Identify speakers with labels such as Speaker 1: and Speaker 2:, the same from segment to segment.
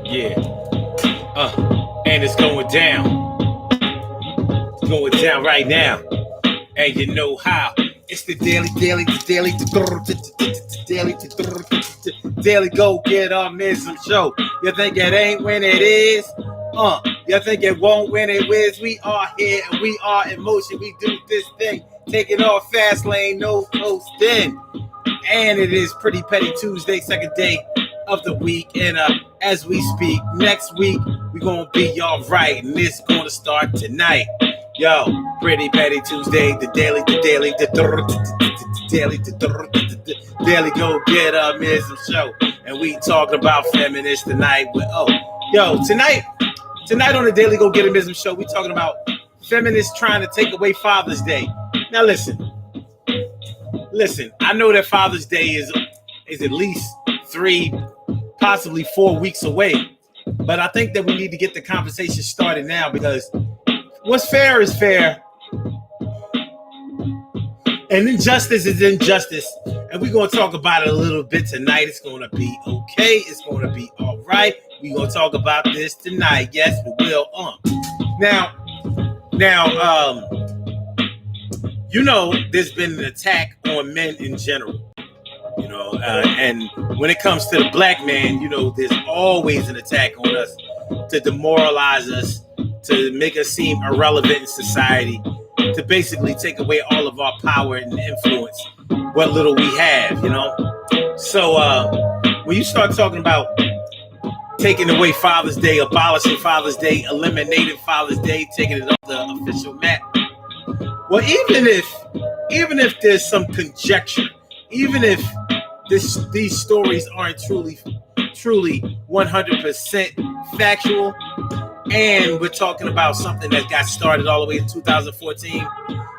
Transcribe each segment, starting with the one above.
Speaker 1: Yeah. And it's going down. It's going down right now. And you know how. It's the daily go get mism show. You think it ain't when it is? You think it won't when it is? We are here and we are in motion. We do this thing. Take it off fast lane, no coasting. And it is Pretty Petty Tuesday, second day of the week. And as we speak, next week, we're going to be all right. And it's going to start tonight. Yo, Pretty Petty Tuesday, the daily go get mism show. And we talking about feminists tonight. Tonight on the Daily Go Get Mism show, we talking about feminists trying to take away Father's Day. Now listen, I know that Father's Day is at least 3, possibly 4 weeks away. But I think that we need to get the conversation started now, because what's fair is fair. And injustice is injustice. And we're going to talk about it a little bit tonight. It's going to be okay. It's going to be all right. We're going to talk about this tonight. Yes, we will. Now, there's been an attack on men in general. And when it comes to the black man, there's always an attack on us to demoralize us, to make us seem irrelevant in society, to basically take away all of our power and influence, what little we have, So when you start talking about taking away Father's Day, abolishing Father's Day, eliminating Father's Day, taking it off the official map, well, even if there's some conjecture, even if these stories aren't truly 100% factual, and we're talking about something that got started all the way in 2014,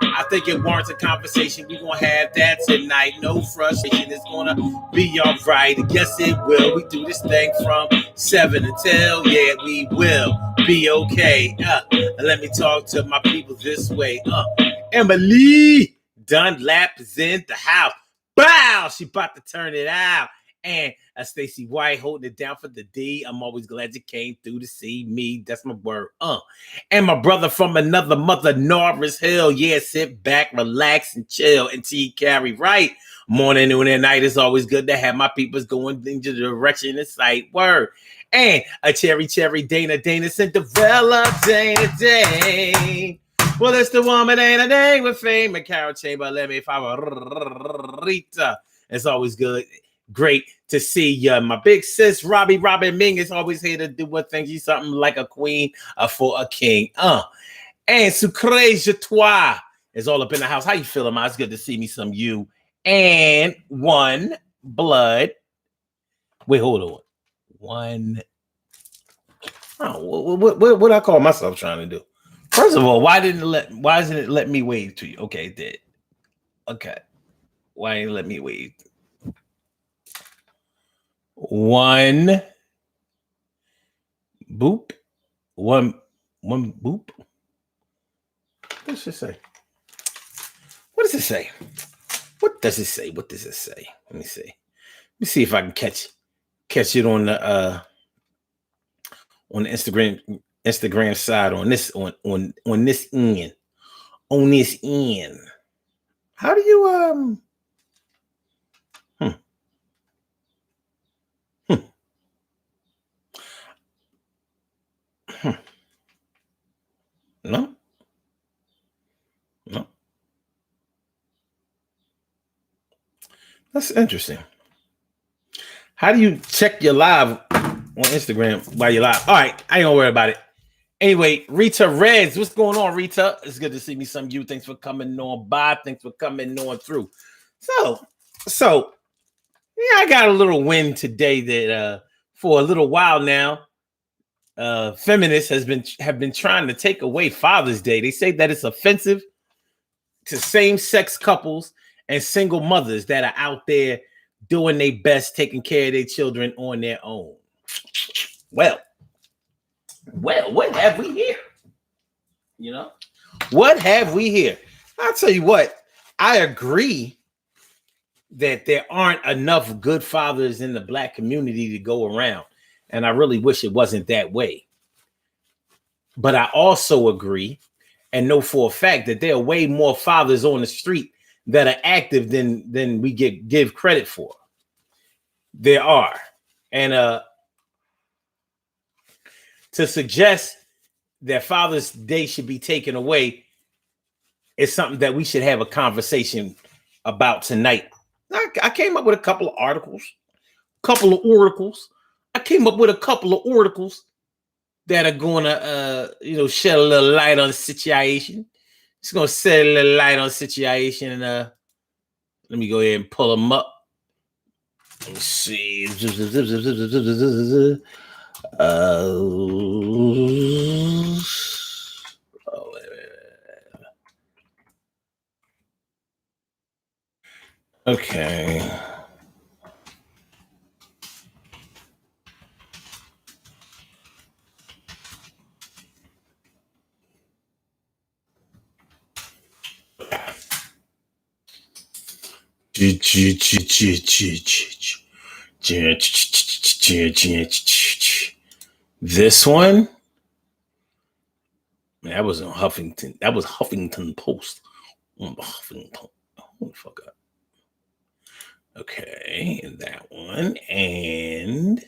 Speaker 1: I think it warrants a conversation. We're going to have that tonight. No frustration. It's going to be all right. Yes, it will. We do this thing from 7 until, yeah, we will be okay. Let me talk to my people this way. Emily Dunlap is in the house. Bow! She about to turn it out. And Stacey White holding it down for the D. I'm always glad you came through to see me. That's my word. And my brother from another mother, Norris Hill. Yeah, sit back, relax, and chill until you carry right. Morning, noon, and night. It's always good to have my peoples going in the direction of sight. Word. And a cherry, Dana, Cinderella, Dana. Well, it's the woman, Dana, Dana, with fame. And Carol Chamber, let me favorita. It's always good. Great to see you. My big sis, Robin Ming, is always here to do what things. She's something like a queen for a king. And Sucre Je Toi is all up in the house. How you feeling, man? It's good to see me some you. And One Blood. Wait, hold on. One. Oh, what I call myself trying to do? First of all, why isn't it let me wave to you? Okay, it did. Okay. Why didn't it let me wave? One boop. One boop. What does it say? What does it say? What does it say? What does it say? Let me see. Let me see if I can catch it on the Instagram side on this end. On this end. How do you No. That's interesting. How do you check your live on Instagram while you're live? All right, I ain't gonna worry about it. Anyway, Rita Reds, what's going on, Rita? It's good to see me some of you. Thanks for coming on by. Thanks for coming on through. So yeah, I got a little win today that for a little while now, feminists have been trying to take away Father's Day. They say that it's offensive to same-sex couples and single mothers that are out there doing their best, taking care of their children on their own. Well, what have we here? What have we here? I'll tell you what, I agree that there aren't enough good fathers in the black community to go around. And I really wish it wasn't that way. But I also agree and know for a fact that there are way more fathers on the street that are active than we give credit for. There are. And to suggest that Father's Day should be taken away is something that we should have a conversation about tonight. I came up with a couple of articles. I came up with a couple of articles that are going to, shed a little light on the situation. It's going to shed a little light on the situation. And let me go ahead and pull them up. Let's see. Okay. This one, that was in Huffington. That was Huffington Post. Huffington. Oh, fuck up. Okay, and that one, and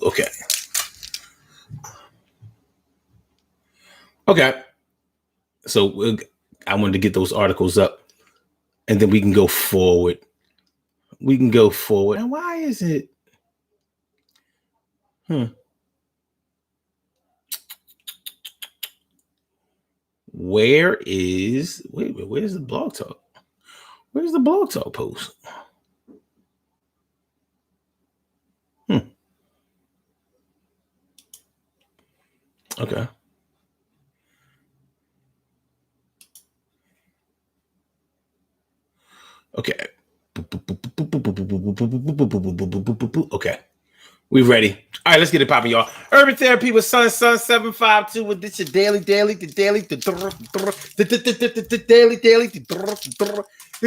Speaker 1: okay. Okay. So I wanted to get those articles up, and then we can go forward. And why is it? Where's the blog talk? Where's the blog talk post? Okay. Okay. Okay. We ready. All right, let's get it popping, y'all. Urban Therapy with Sun 752 with this daily, the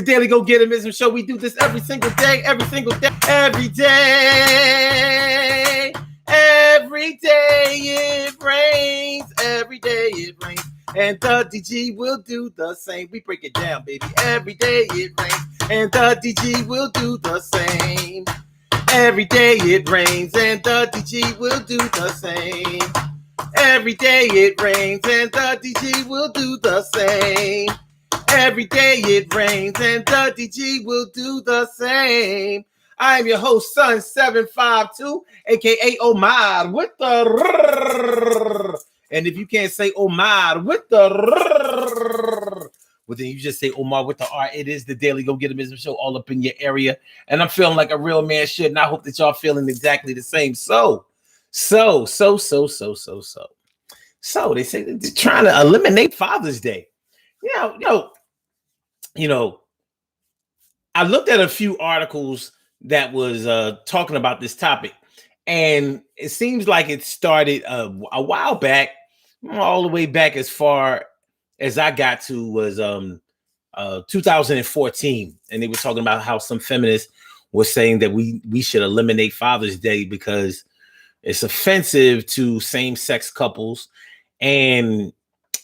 Speaker 1: daily go get emism show. We do this every single day. It rains. Every day it rains. And the DG will do the same. We break it down, baby. Every day it rains. And the DG will do the same. Every day it rains and the DG will do the same. Every day it rains and the DG will do the same. Every day it rains and the DG will do the same. I am your host, Sun 752, aka Omar with the. And if you can't say Omar with the. Well, then you just say Omar with the R. It is the Daily Go Get 'Emism show all up in your area. And I'm feeling like a real man should. And I hope that y'all feeling exactly the same. So they say they're trying to eliminate Father's Day. I looked at a few articles that was talking about this topic. And it seems like it started a while back, all the way back as far as I got to was 2014, and they were talking about how some feminists were saying that we should eliminate Father's Day because it's offensive to same-sex couples and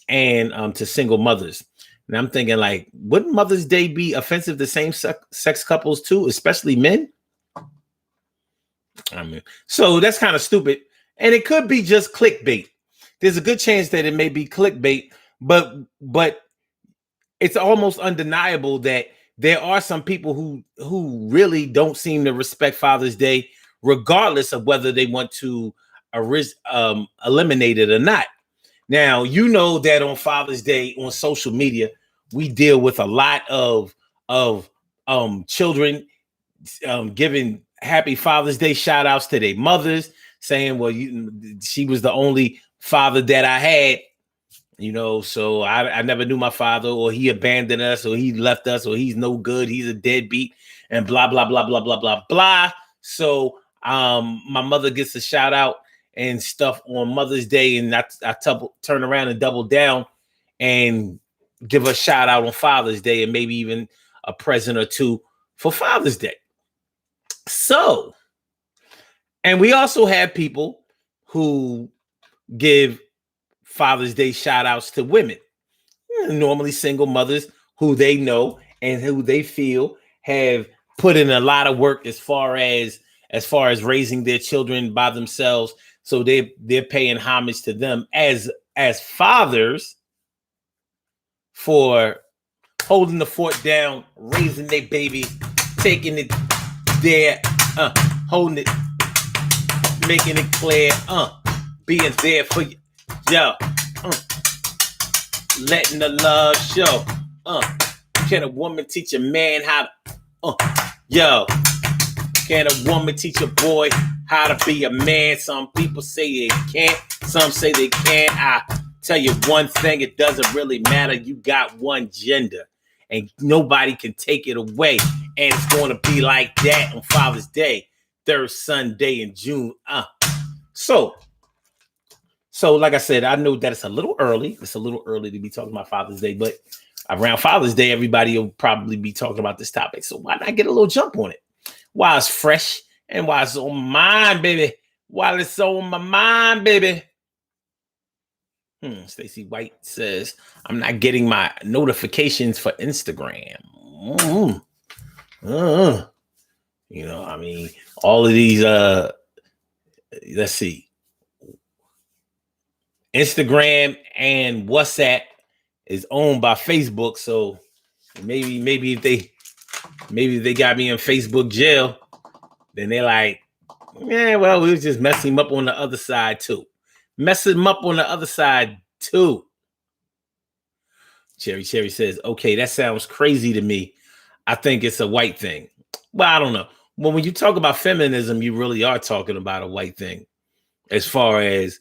Speaker 1: to single mothers. And I'm thinking, like, wouldn't Mother's Day be offensive to same-sex couples too, especially men? I mean, so that's kind of stupid, and it could be just clickbait. There's a good chance that it may be clickbait. But it's almost undeniable that there are some people who really don't seem to respect Father's Day, regardless of whether they want to eliminate it or not. Now, you know that on Father's Day on social media, we deal with a lot of children giving happy Father's Day shout outs to their mothers, saying, well, she was the only father that I had. So I never knew my father, or he abandoned us, or he left us, or he's no good, he's a deadbeat, and blah, blah, blah, blah, blah, blah, blah. So my mother gets a shout out and stuff on Mother's Day, and I turn around and double down and give a shout out on Father's Day and maybe even a present or two for Father's Day. So, and we also have people who give Father's Day shout outs to women, normally single mothers who they know and who they feel have put in a lot of work as far as raising their children by themselves. So they're paying homage to them as fathers for holding the fort down, raising their babies, taking it there, holding it, making it clear, being there for you, yo, letting the love show, can a woman teach a man how to, yo, can a woman teach a boy how to be a man? Some people say they can't, some say they can. I tell you one thing, it doesn't really matter. You got one gender and nobody can take it away. And it's going to be like that on Father's Day, third Sunday in June. So like I said, I know that it's a little early. It's a little early to be talking about Father's Day, but around Father's Day, everybody will probably be talking about this topic. So why not get a little jump on it? While it's fresh and while it's on my mind, baby. While it's on my mind, baby. Stacey White says, I'm not getting my notifications for Instagram. You know, I mean, all of these, let's see. Instagram and WhatsApp is owned by Facebook. So maybe if they got me in Facebook jail, then they're like, yeah, well, we'll just mess him up on the other side too. Cherry says, okay, that sounds crazy to me. I think it's a white thing. Well, I don't know. Well, when you talk about feminism, you really are talking about a white thing as far as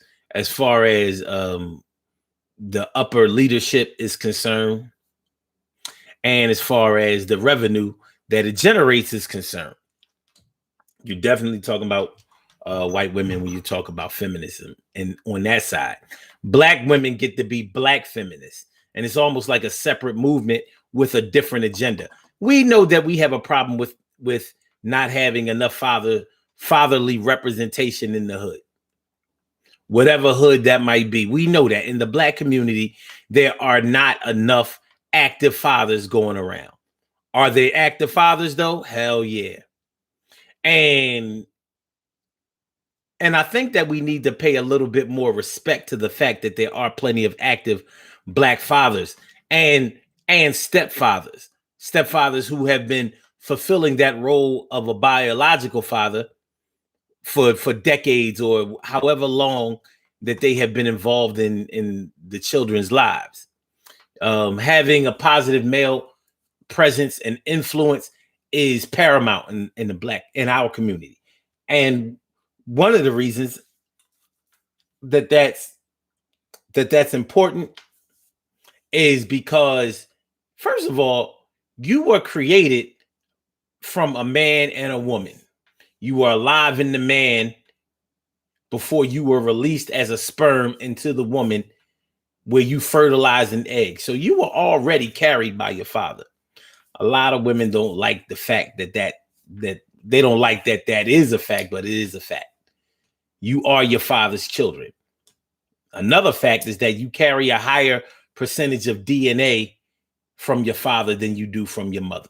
Speaker 1: the upper leadership is concerned, and as far as the revenue that it generates is concerned. You're definitely talking about white women when you talk about feminism. And on that side, black women get to be black feminists. And it's almost like a separate movement with a different agenda. We know that we have a problem with not having enough fatherly representation in the hood. Whatever hood that might be. We know that in the black community, there are not enough active fathers going around. Are they active fathers though? Hell yeah. And I think that we need to pay a little bit more respect to the fact that there are plenty of active black fathers and stepfathers who have been fulfilling that role of a biological father for decades or however long that they have been involved in the children's lives. Having a positive male presence and influence is paramount in our community. And one of the reasons that's important is because, first of all, you were created from a man and a woman. You were alive in the man before you were released as a sperm into the woman where you fertilize an egg. So you were already carried by your father. A lot of women don't like the fact that they don't like that is a fact, but it is a fact. You are your father's children. Another fact is that you carry a higher percentage of DNA from your father than you do from your mother.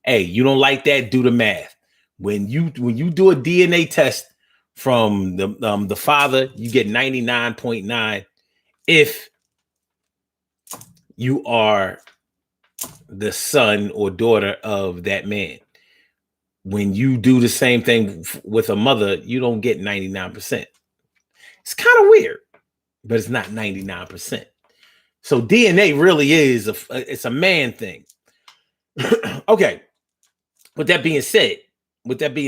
Speaker 1: Hey, you don't like that? Do the math. When you do a DNA test from the father, you get 99.9 if you are the son or daughter of that man. When you do the same thing with a mother, you don't get 99%. It's kind of weird, but it's not 99%. So DNA really is it's a man thing. Okay. With that being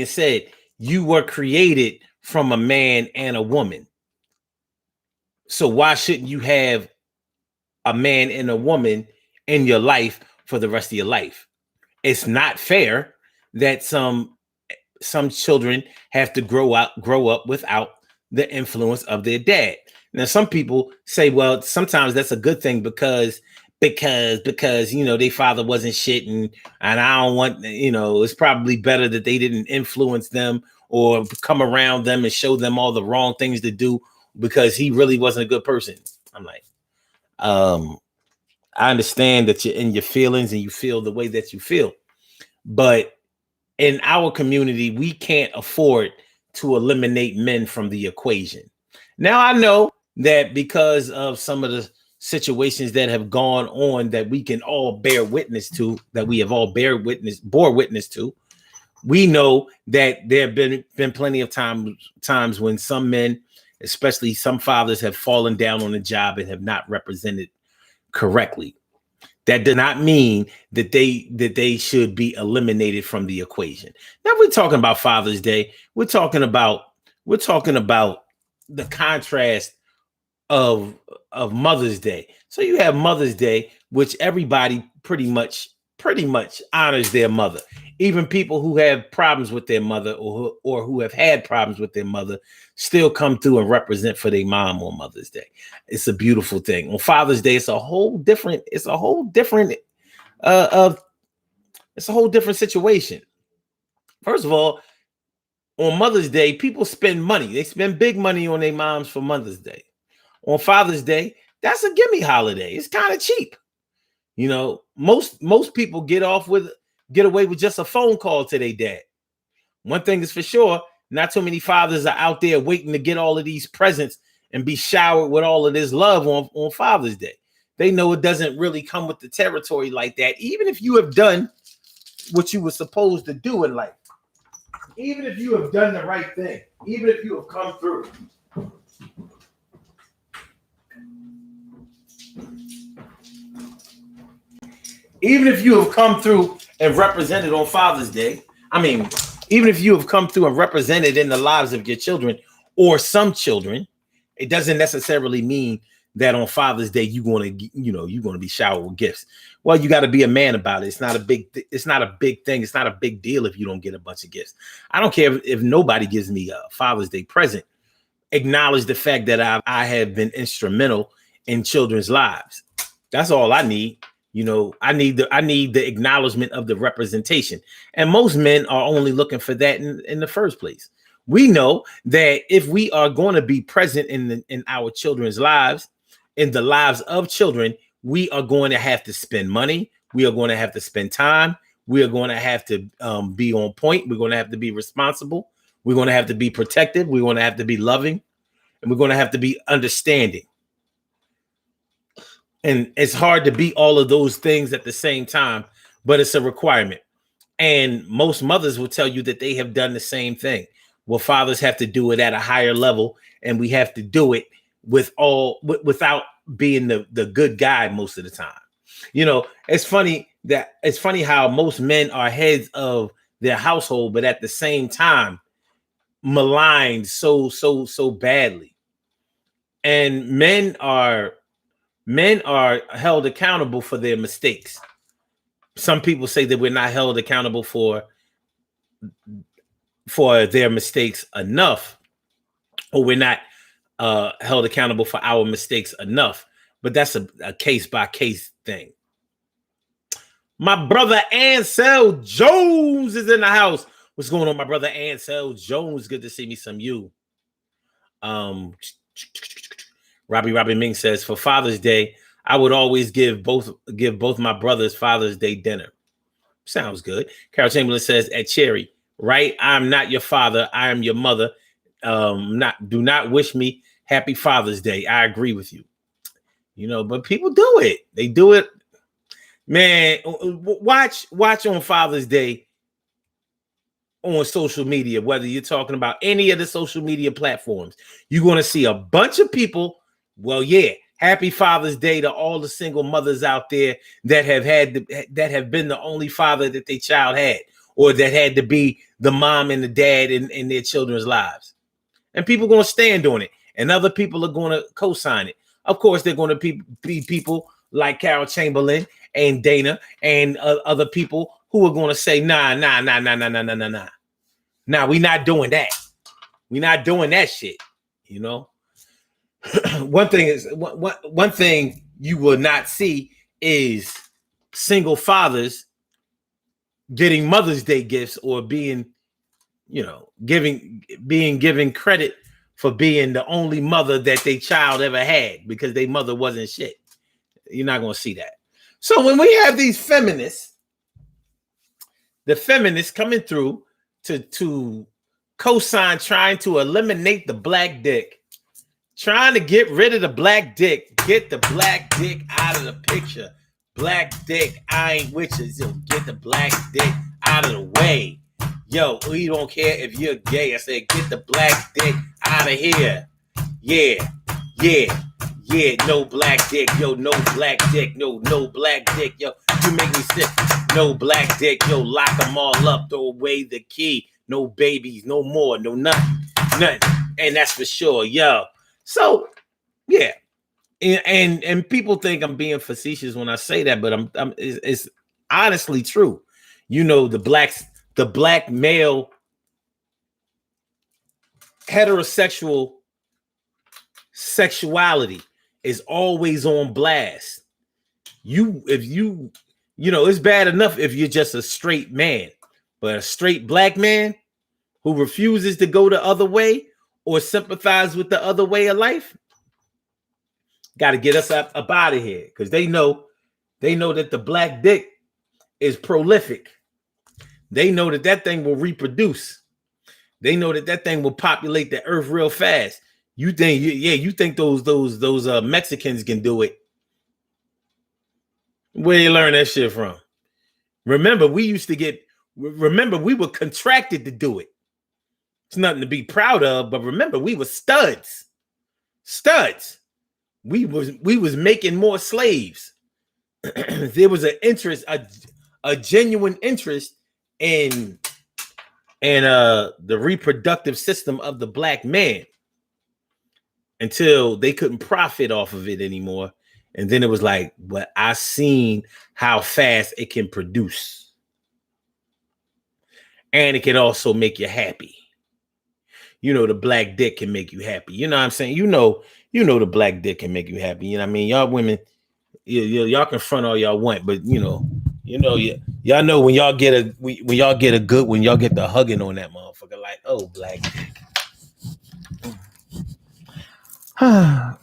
Speaker 1: said, you were created from a man and a woman. So why shouldn't you have a man and a woman in your life for the rest of your life? It's not fair that some children have to grow up without the influence of their dad. Now, some people say, well, sometimes that's a good thing because because their father wasn't shit, and I don't want, it's probably better that they didn't influence them or come around them and show them all the wrong things to do because he really wasn't a good person. I'm like, I understand that you're in your feelings and you feel the way that you feel, but in our community, we can't afford to eliminate men from the equation. Now, I know that because of some of the situations that have gone on that we can all bear witness to, that we have all bore witness to, we know that there have been plenty of times when some men, especially some fathers, have fallen down on the job and have not represented correctly. That does not mean that they should be eliminated from the equation. Now we're talking about Father's Day. We're talking about the contrast of Mother's Day. So you have Mother's Day, which everybody pretty much honors their mother. Even people who have problems with their mother or who have had problems with their mother still come through and represent for their mom on Mother's Day. It's a beautiful thing. On Father's Day, it's a whole different situation. First of all, on Mother's Day, people spend money. They spend big money on their moms for Mother's Day. On Father's Day, that's a gimme holiday. It's kind of cheap. Most people get away with just a phone call to their dad. One thing is for sure, not too many fathers are out there waiting to get all of these presents and be showered with all of this love on Father's Day. They know it doesn't really come with the territory like that, even if you have done what you were supposed to do in life. Even if you have done the right thing, even if you have come through. Even if you have come through and represented on Father's Day, even if you have come through and represented in the lives of your children or some children, it doesn't necessarily mean that on Father's Day you're going to be showered with gifts. Well, you got to be a man about it. It's not a big thing. It's not a big deal if you don't get a bunch of gifts. I don't care if nobody gives me a Father's Day present. Acknowledge the fact that I have been instrumental in children's lives. That's all I need. I need the acknowledgement of the representation. And most men are only looking for that in the first place. We know that if we are going to be present in our children's lives, in the lives of children, we are going to have to spend money. We are going to have to spend time. We are going to have to be on point. We're going to have to be responsible. We're going to have to be protective. We're going to have to be loving. And we're going to have to be understanding. And it's hard to be all of those things at the same time, but it's a requirement. And most mothers will tell you that they have done the same thing. Well, fathers have to do it at a higher level, and we have to do it without being the good guy most of the time. It's funny how most men are heads of their household, but at the same time maligned so badly. And men are held accountable for their mistakes. Some people say that we're not held accountable for their mistakes enough, or we're not held accountable for our mistakes enough. But that's a case by case thing. My brother Ansel Jones is in the house. What's going on, my brother Ansel Jones? Good to see me some you. Robbie Ming says, for Father's Day, I would always give both my brothers Father's Day dinner. Sounds good. Carol Chamberlain says, at Cherry, right? I'm not your father. I am your mother. Do not wish me happy Father's Day. I agree with you. But people do it. They do it. Man, watch on Father's Day on social media, whether you're talking about any of the social media platforms. You're going to see a bunch of people. Well, yeah, happy Father's Day to all the single mothers out there that have been the only father that their child had, or that had to be the mom and the dad in their children's lives. And people are going to stand on it, and other people are going to co-sign it. Of course, they're going to be people like Carol Chamberlain and Dana and other people who are going to say, nah. Nah, we're not doing that. We're not doing that shit. One thing you will not see is single fathers getting Mother's Day gifts or being, being given credit for being the only mother that their child ever had because their mother wasn't shit. You're not going to see that. So when we have these feminists, the feminists coming through to co-sign trying to eliminate the black dick, trying to get rid of the black dick, get the black dick out of the picture. Black dick, I ain't with you. So get the black dick out of the way. Yo, we don't care if you're gay. I said, get the black dick out of here. Yeah. No black dick. Yo, no black dick. No black dick. Yo, you make me sick. No black dick. Yo, lock them all up. Throw away the key. No babies. No more. No nothing. And that's for sure. Yo. So, yeah. And people think I'm being facetious when I say that, but it's honestly true. The black male heterosexual sexuality is always on blast. It's bad enough if you're just a straight man, but a straight black man who refuses to go the other way or sympathize with the other way of life, got to get us up out of here because they know that the black dick is prolific. They know that thing will reproduce. They know that thing will populate the earth real fast. You think those Mexicans can do it? Where you learn that shit from? Remember, we were contracted to do it. It's nothing to be proud of, but remember, we were studs. We was making more slaves. There was an interest, a genuine interest in the reproductive system of the black man until they couldn't profit off of it anymore. And then it was like, but I seen how fast it can produce. And it can also make you happy. The black dick can make you happy. You know what I'm saying? The black dick can make you happy. You know what I mean? Y'all women, y'all can front all y'all want, but y'all know when y'all get a good, when y'all get the hugging on that motherfucker, like, oh, black dick. I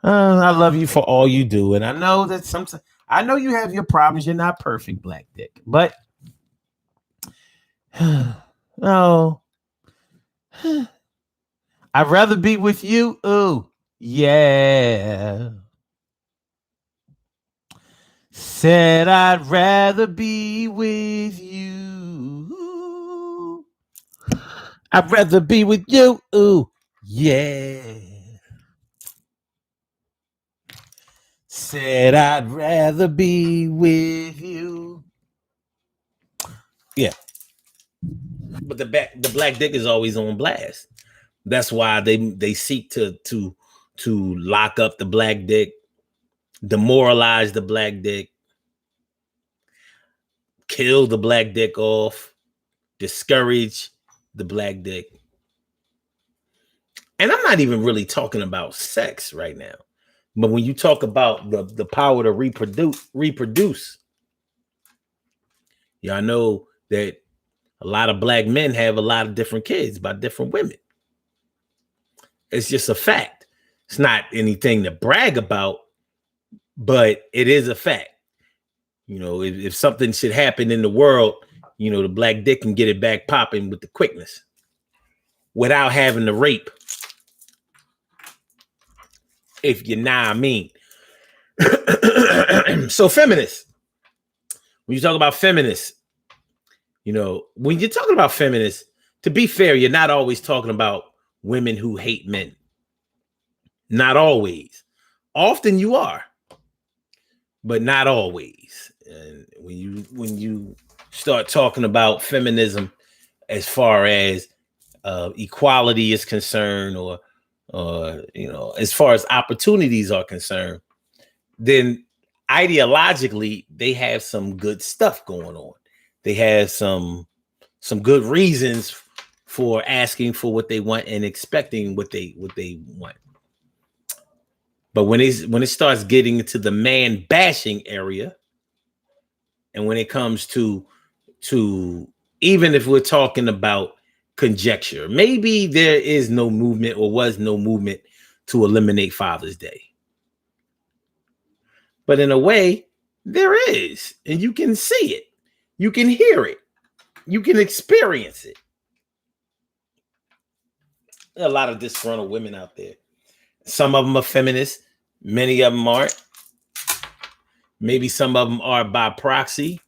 Speaker 1: love you for all you do, and I know that sometimes I know you have your problems. You're not perfect, black dick, but oh. I'd rather be with you. Ooh, yeah. Said I'd rather be with you. I'd rather be with you. Ooh, yeah. Said I'd rather be with you. Yeah. But the black dick is always on blast. That's why they seek to lock up the black dick, demoralize the black dick, kill the black dick off, discourage the black dick. And I'm not even really talking about sex right now. But when you talk about the power to reproduce, y'all know that a lot of black men have a lot of different kids by different women. It's just a fact. It's not anything to brag about, but it is a fact. If something should happen in the world, the black dick can get it back popping with the quickness without having to rape. If you know what I mean. So feminists, when you talk about feminists, when you're talking about feminists, to be fair, you're not always talking about women who hate men. Not always. Often you are, but not always. And when you start talking about feminism as far as equality is concerned, or as far as opportunities are concerned, then ideologically they have some good stuff going on. They have some good reasons for asking for what they want and expecting what they want. But when it starts getting into the man bashing area, and when it comes to even if we're talking about conjecture, maybe there is no movement or was no movement to eliminate Father's Day. But in a way, there is, and you can see it, you can hear it, you can experience it. There are a lot of disgruntled women out there. Some of them are feminists, many of them aren't. Maybe some of them are by proxy.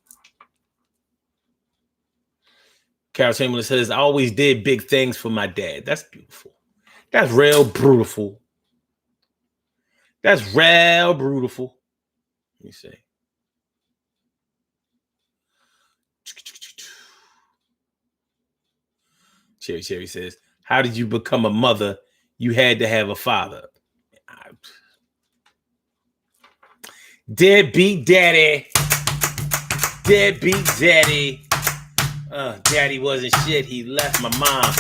Speaker 1: Carol Chamberlain says, I always did big things for my dad. That's beautiful. That's real beautiful. That's real beautiful. Let me see. Cherry says, how did you become a mother? You had to have a father. Deadbeat daddy. Deadbeat daddy. Daddy wasn't shit. He left my mom.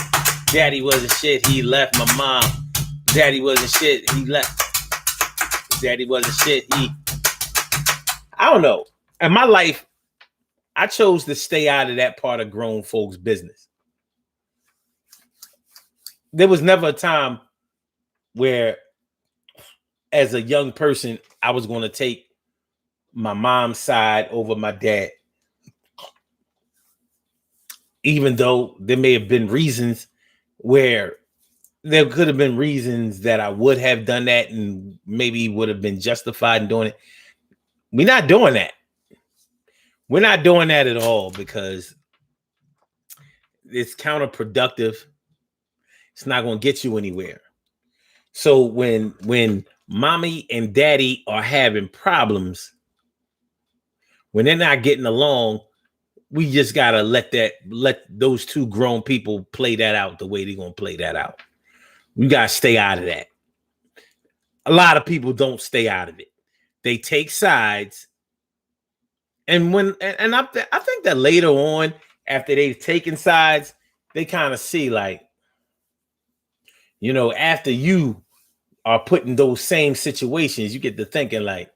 Speaker 1: Daddy wasn't shit. He left my mom. Daddy wasn't shit. He left. Daddy wasn't shit. I don't know. In my life, I chose to stay out of that part of grown folks' business. There was never a time where, as a young person, I was going to take my mom's side over my dad. Even though there may have been reasons where there could have been reasons that I would have done that and maybe would have been justified in doing it. We're not doing that. We're not doing that at all because it's counterproductive. It's not going to get you anywhere. So when mommy and daddy are having problems, when they're not getting along, we just gotta let those two grown people play that out the way they're gonna play that out. We gotta stay out of that. A lot of people don't stay out of it. They take sides, and I think that later on, after they've taken sides, they kind of see like, after you are put in those same situations, you get to thinking like,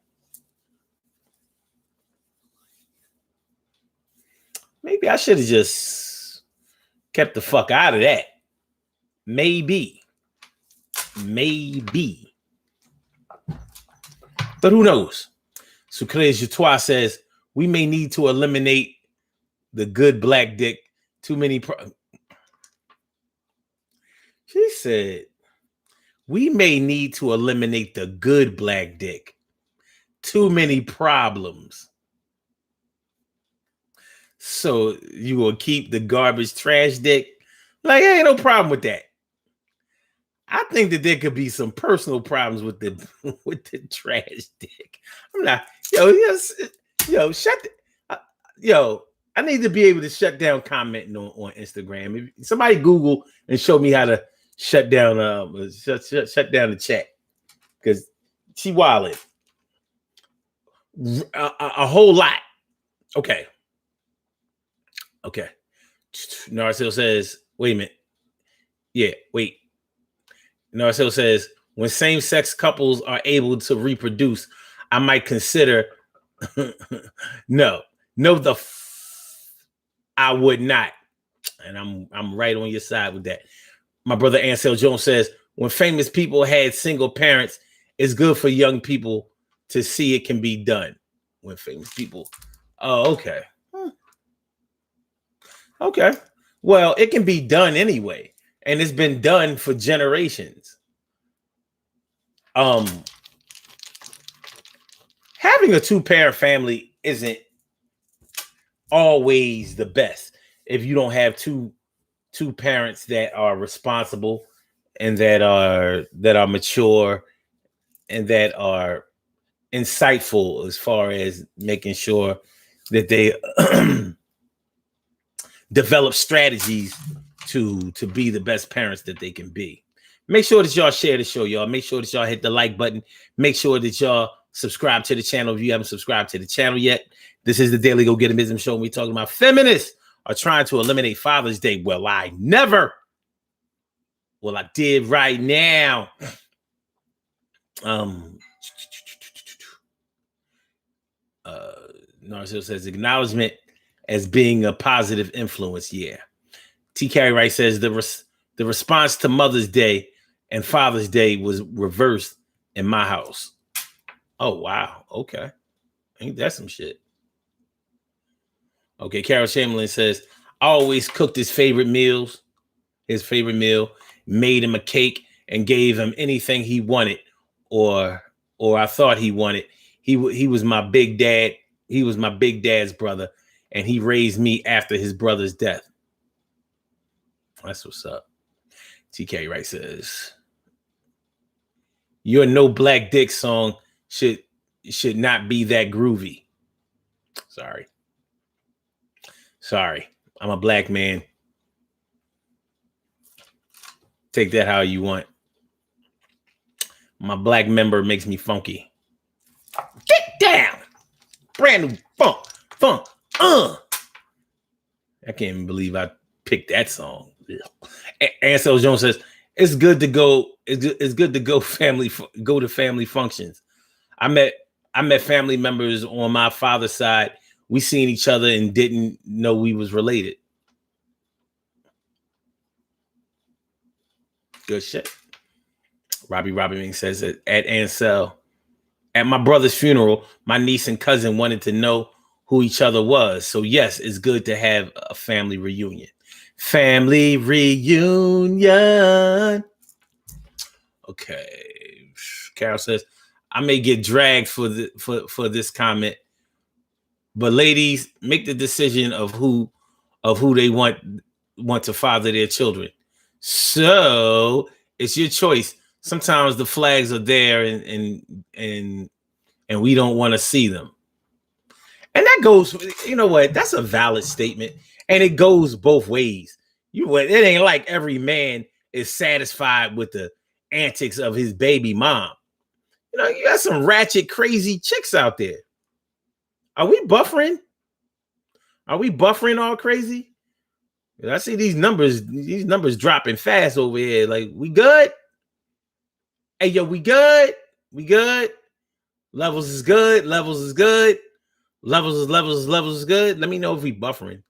Speaker 1: maybe I should have just kept the fuck out of that. Maybe. But who knows? Sucre Jatois says, we may need to eliminate the good black dick. Too many. She said, we may need to eliminate the good black dick. Too many problems. So you will keep the garbage trash dick? Like, ain't no problem with that. I think that there could be some personal problems with the trash dick. I'm not, I need to be able to shut down commenting on Instagram. If somebody Google and show me how to shut down shut down the chat, because she wilded a whole lot. Okay. Narcil says, wait a minute. Yeah, wait. Narcil says, when same-sex couples are able to reproduce, I might consider. No, I would not. And I'm right on your side with that. My brother Ansel Jones says, when famous people had single parents, it's good for young people to see it can be done. When famous people. Oh, okay. Okay. Well, it can be done anyway. And it's been done for generations. Having a two-parent family isn't always the best if you don't have two parents that are responsible and that are mature and that are insightful as far as making sure that they develop strategies to be the best parents that they can be. Make sure that y'all share the show, y'all. Make sure that y'all hit the like button. Make sure that y'all subscribe to the channel if you haven't subscribed to the channel yet. This is the Daily Go Getimism Show. We're talking about feminists are trying to eliminate Father's Day. Well, I never. Well, I did right now. Narcissist says acknowledgement as being a positive influence. Yeah. T. Carey Wright says the response to Mother's Day and Father's Day was reversed in my house. Oh, wow. Okay. Ain't that some shit? Okay. Carol Chamberlain says, I always cooked his favorite meal, made him a cake and gave him anything he wanted or I thought he wanted. He was my big dad. He was my big dad's brother, and he raised me after his brother's death. That's what's up. TK Wright says, your No Black Dick song should not be that groovy. Sorry. I'm a black man. Take that how you want. My black member makes me funky. Get down. Brand new funk. I can't even believe I picked that song. Ansel Jones says, it's good to go. It's good to go to family functions. I met family members on my father's side. We seen each other and didn't know we was related. Good shit. Robbie Ming says that at Ansel, at my brother's funeral, my niece and cousin wanted to know who each other was. So yes, it's good to have a family reunion. Family reunion. Okay. Carol says, I may get dragged for this comment, but ladies, make the decision of who they want to father their children. So it's your choice. Sometimes the flags are there and we don't want to see them. And that goes, you know what? That's a valid statement. And it goes both ways. It ain't like every man is satisfied with the antics of his baby mom. You know, you got some ratchet, crazy chicks out there. Are we buffering? Are we buffering all crazy? I see these numbers dropping fast over here. Like, we good? Hey, yo, we good? We good? Levels is good. Levels is good. Levels is good. Let me know if we buffering.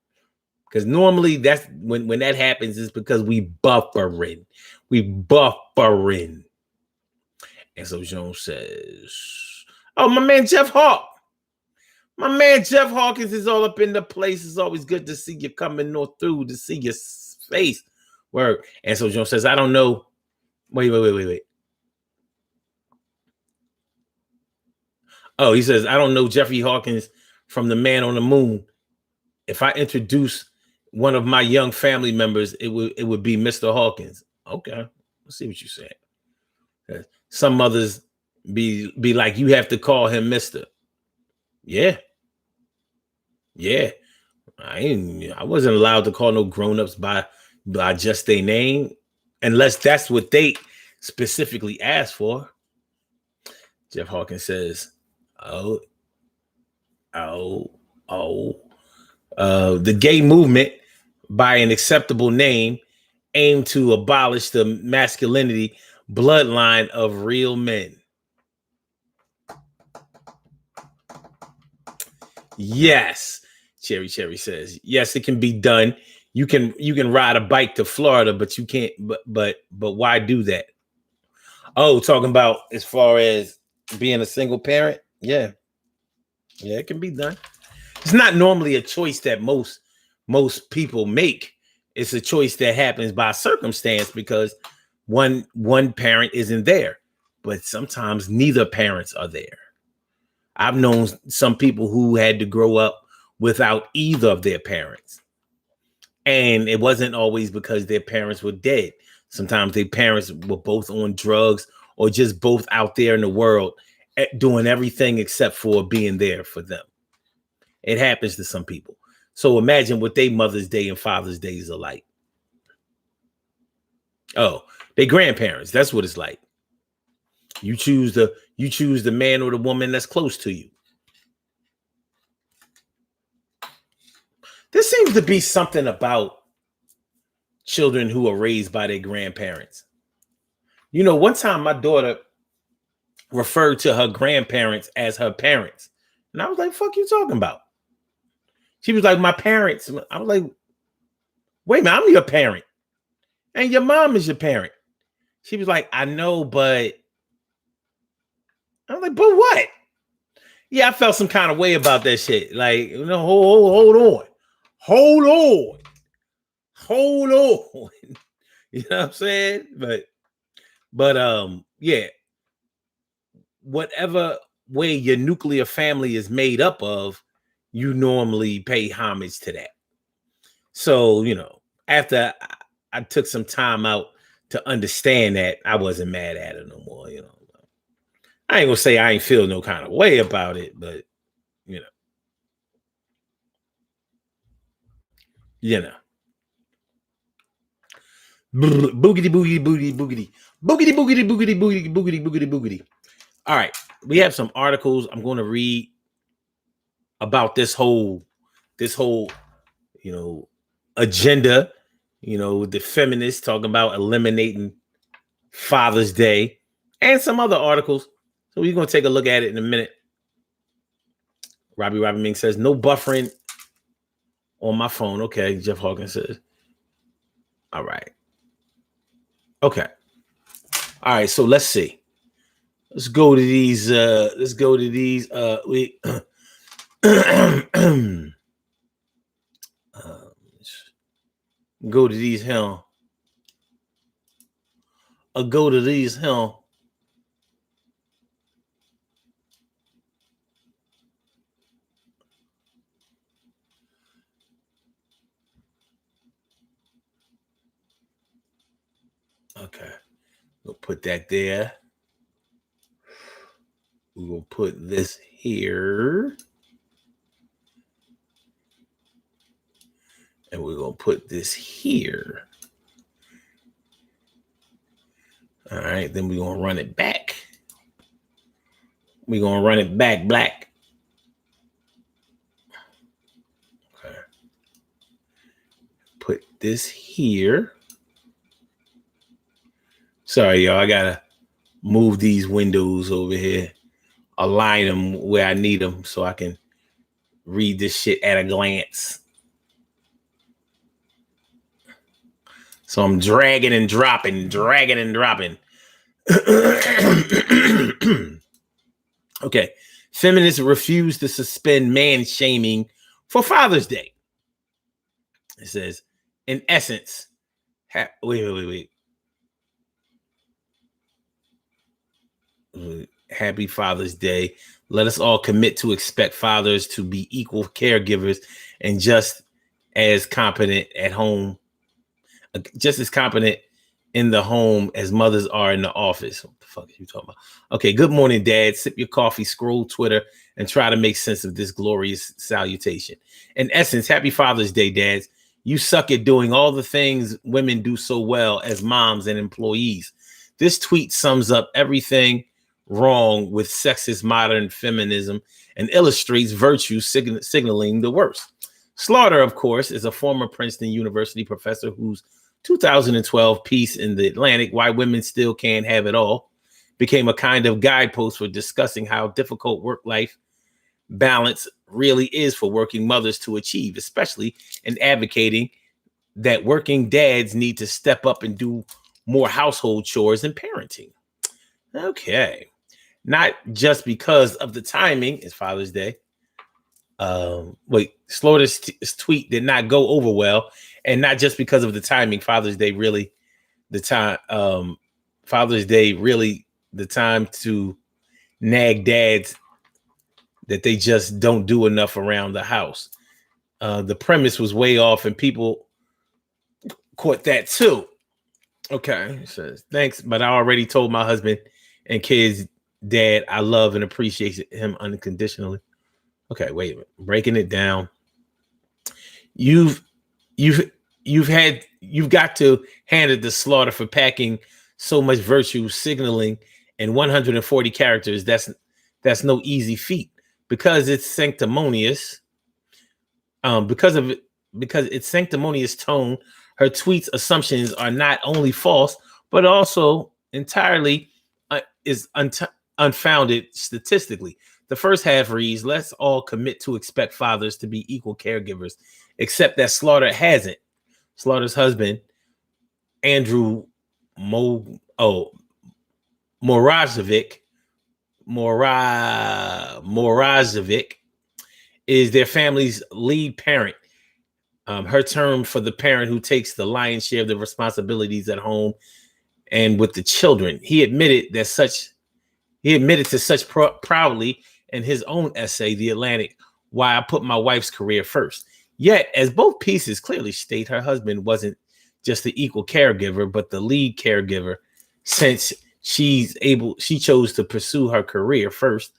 Speaker 1: Because normally that's when that happens is because we buffering. We buffering. And so Jones says, oh, my man Jeff Hawk. My man Jeff Hawkins is all up in the place. It's always good to see you coming north through, to see your face. Word. And so Jones says, I don't know. Wait. Oh, he says, I don't know Jeffrey Hawkins from the Man on the Moon. If I introduce one of my young family members, it would be Mr. Hawkins. Okay. Let's see what you said. Some mothers be like, you have to call him Mr. Yeah. I wasn't allowed to call no grown-ups by just their name unless that's what they specifically asked for. Jeff Hawkins says, the gay movement by an acceptable name aimed to abolish the masculinity bloodline of real men. Yes, Cherry says, yes, it can be done. You can ride a bike to Florida, but you can't. But why do that? Oh, talking about as far as being a single parent. Yeah, it can be done. It's not normally a choice that most people make. It's a choice that happens by circumstance because one parent isn't there, but sometimes neither parents are there. I've known some people who had to grow up without either of their parents. And it wasn't always because their parents were dead. Sometimes their parents were both on drugs or just both out there in the world doing everything except for being there for them. It happens to some people. So imagine what their Mother's Day and Father's Days are like. Oh, they grandparents. That's what it's like. You choose the man or the woman that's close to you. There seems to be something about children who are raised by their grandparents. You know, one time my daughter referred to her grandparents as her parents. And I was like, fuck you talking about? She was like, my parents. I was like, wait a minute, I'm your parent. And your mom is your parent. She was like, I know, but I was like, but what? Yeah, I felt some kind of way about that shit. Like, hold on. Hold on. You know what I'm saying? But yeah, whatever way your nuclear family is made up of, you normally pay homage to that. So, after I took some time out to understand that, I wasn't mad at her no more. I ain't gonna say I ain't feel no kind of way about it, but you know, you know. Boogity boogity boogity boogity boogity boogity boogity boogity boogity boogity boogity. All right, we have some articles I'm going to read about this whole agenda. The feminists talking about eliminating Father's Day and some other articles. So we're going to take a look at it in a minute. Robbie Ming says no buffering on my phone. Okay, Jeff Hawkins says. All right. Okay. All right. So let's see. Let's go to these. We go to these hell. Go to these hell. Okay. We'll put that there. We will put this here. And we're going to put this here. All right. Then we're going to run it back. We're going to run it back black. Okay. Put this here. Sorry, y'all. I got to move these windows over here. Align them where I need them so I can read this shit at a glance. So I'm dragging and dropping. Okay. Feminists refuse to suspend man shaming for Father's Day. It says, in essence, wait. Happy Father's Day. Let us all commit to expect fathers to be equal caregivers and just as competent at home, just as competent in the home as mothers are in the office. What the fuck are you talking about? Okay, good morning, Dad. Sip your coffee, scroll Twitter, and try to make sense of this glorious salutation. In essence, happy Father's Day, dads. You suck at doing all the things women do so well as moms and employees. This tweet sums up everything wrong with sexist modern feminism and illustrates virtue signaling the worst. Slaughter, of course, is a former Princeton University professor whose 2012 piece in The Atlantic, Why Women Still Can't Have It All, became a kind of guidepost for discussing how difficult work-life balance really is for working mothers to achieve, especially in advocating that working dads need to step up and do more household chores and parenting. Okay. Not just because of the timing, it's Father's Day. Slaughter's tweet did not go over well, and not just because of the timing. Father's Day really the time to nag dads that they just don't do enough around the house. The premise was way off, and people caught that too. Okay, says thanks, but I already told my husband and kids, Dad, I love and appreciate him unconditionally. Okay, wait a minute. Breaking it down. You've got to hand it to Slaughter for packing so much virtue signaling in 140 characters. That's no easy feat because it's sanctimonious. Because its sanctimonious tone, her tweet's assumptions are not only false but also entirely is unfounded statistically. The first half reads, let's all commit to expect fathers to be equal caregivers, except that Slaughter hasn't. Slaughter's husband, Andrew Morazovic, is their family's lead parent. Her term for the parent who takes the lion's share of the responsibilities at home and with the children. He admitted to such proudly in his own essay, The Atlantic, Why I Put My Wife's Career First. Yet, as both pieces clearly state, her husband wasn't just the equal caregiver, but the lead caregiver, since she chose to pursue her career first,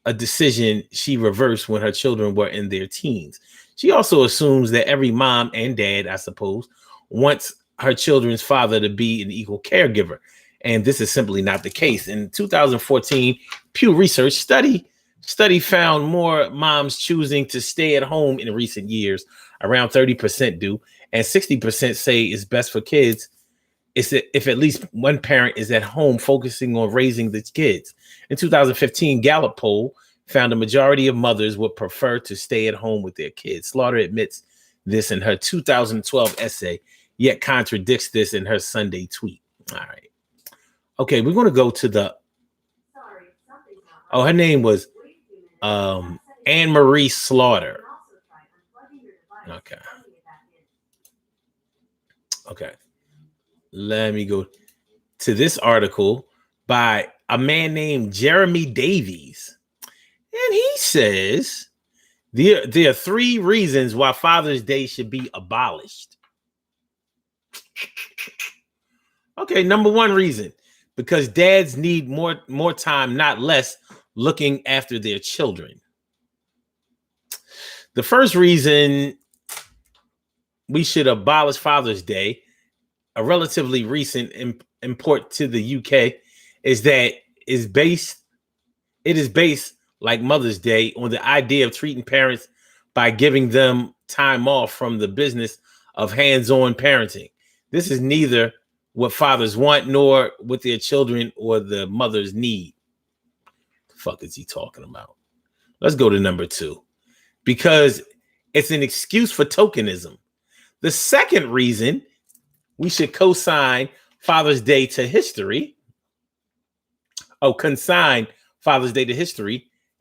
Speaker 1: a decision she reversed when her children were in their teens. She also assumes that every mom and dad, I suppose, wants her children's father to be an equal caregiver. And this is simply not the case. In 2014, Pew Research study found more moms choosing to stay at home in recent years. Around 30% do, and 60% say it's best for kids if at least one parent is at home focusing on raising the kids. In 2015, Gallup poll found a majority of mothers would prefer to stay at home with their kids. Slaughter admits this in her 2012 essay, yet contradicts this in her Sunday tweet. All right. Okay, we're going to go to the... her name was Anne Marie Slaughter. Okay. Let me go to this article by a man named Jeremy Davies. And he says there are 3 reasons why Father's Day should be abolished. Okay, number 1 reason, because dads need more time, not less, looking after their children. The first reason we should abolish Father's Day, a relatively recent import to the UK, is that it is based, like Mother's Day, on the idea of treating parents by giving them time off from the business of hands-on parenting. This is neither what fathers want nor what their children or the mothers need. The fuck is he talking about? Let's go to number 2. Because it's an excuse for tokenism. The second reason we should consign Father's Day to history,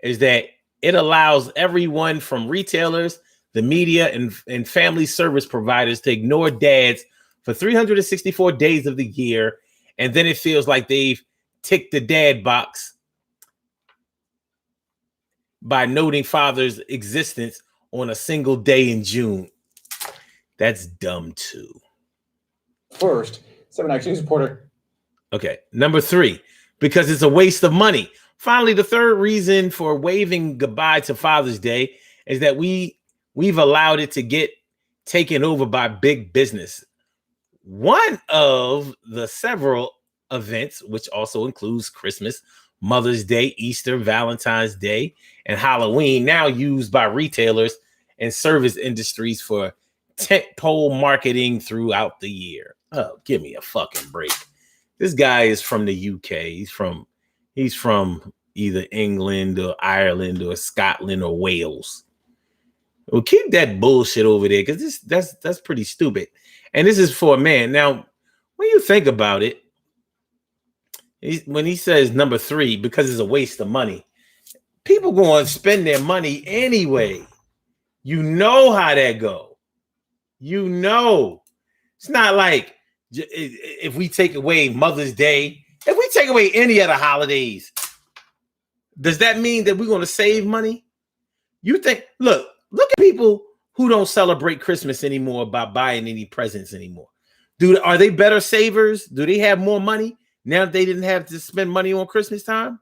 Speaker 1: is that it allows everyone from retailers, the media, and family service providers to ignore dads for 364 days of the year, and then it feels like they've ticked the dad box by noting father's existence on a single day in June. That's dumb too.
Speaker 2: First, 7 Action News reporter.
Speaker 1: Okay, number 3, because it's a waste of money. Finally, the third reason for waving goodbye to Father's Day is that we've allowed it to get taken over by big business. One of the several events, which also includes Christmas, Mother's Day, Easter, Valentine's Day, and Halloween, now used by retailers and service industries for tentpole marketing throughout the year. Oh, give me a fucking break. This guy is from the UK. He's from either England or Ireland or Scotland or Wales. Well, keep that bullshit over there, because that's pretty stupid. And this is for a man. Now, when you think about it, when he says number 3, because it's a waste of money, people going to spend their money anyway. You know how that go. You know. It's not like if we take away Mother's Day, if we take away any of the holidays, does that mean that we're going to save money? You think, look at people who don't celebrate Christmas anymore by buying any presents anymore. Are they better savers? Do they have more money now that they didn't have to spend money on Christmas time?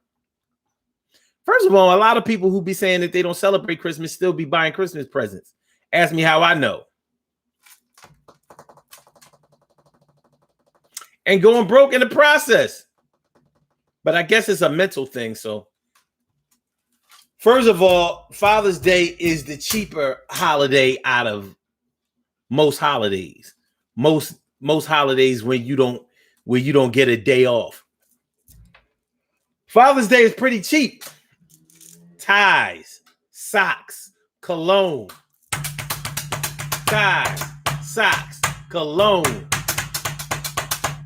Speaker 1: First of all, a lot of people who be saying that they don't celebrate Christmas still be buying Christmas presents. Ask me how I know. And going broke in the process. But I guess it's a mental thing. So, first of all, Father's Day is the cheaper holiday out of most holidays. Most holidays when you don't get a day off. Father's Day is pretty cheap. ties, socks, cologne. Ties, socks, cologne.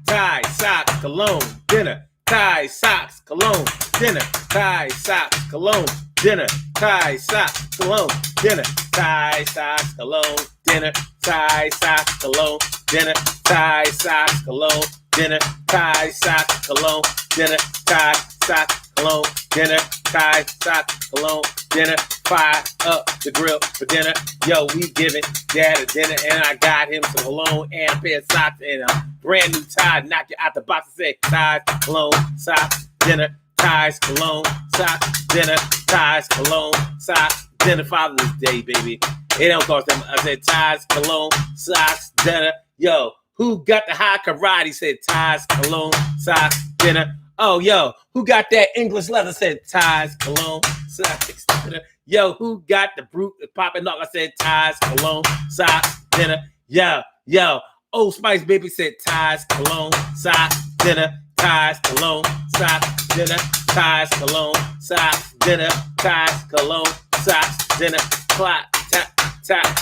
Speaker 1: Ties, socks, cologne, dinner. Ties, socks, cologne, dinner. Ties, socks, cologne, dinner. Ties, socks, cologne, dinner. Ties, socks, cologne, dinner. Ties, socks, cologne, dinner. Ties, socks, cologne, dinner. Ties, socks, cologne, dinner. Ties, socks, cologne, dinner. Ties, socks, cologne, dinner. Fire up the grill for dinner. Yo, we giving dad a dinner, and I got him some cologne and a pair of socks and a brand new tie. Knock it out the box and say ties, cologne, socks, dinner. Ties, cologne, socks, dinner. Ties, cologne, socks, dinner. Father's Day, baby. It don't cost them. I said ties, cologne, socks, dinner. Yo, who got the high karate? Said ties, cologne, socks, dinner. Oh, yo, who got that English leather? Said ties, cologne, socks, dinner. Yo, who got the brute popping off? I said ties, cologne, socks, dinner. Yo, Old Spice baby said ties, cologne, socks, dinner. Ties, cologne, socks, dinner. Ties, cologne, socks, dinner. Ties, cologne, socks, dinner. Clock, tap, tap,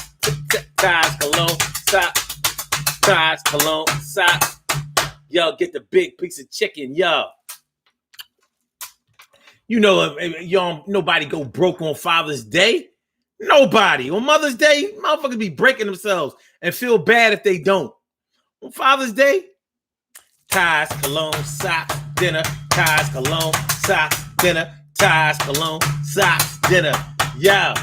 Speaker 1: ties, cologne, socks. Ties, cologne, socks. Yo, get the big piece of chicken, yo. You know, nobody go broke on Father's Day. Nobody. On Mother's Day, motherfuckers be breaking themselves and feel bad if they don't. On Father's Day, ties, cologne, socks, dinner. Ties, cologne, socks, dinner. Ties, cologne, socks, dinner. Yo.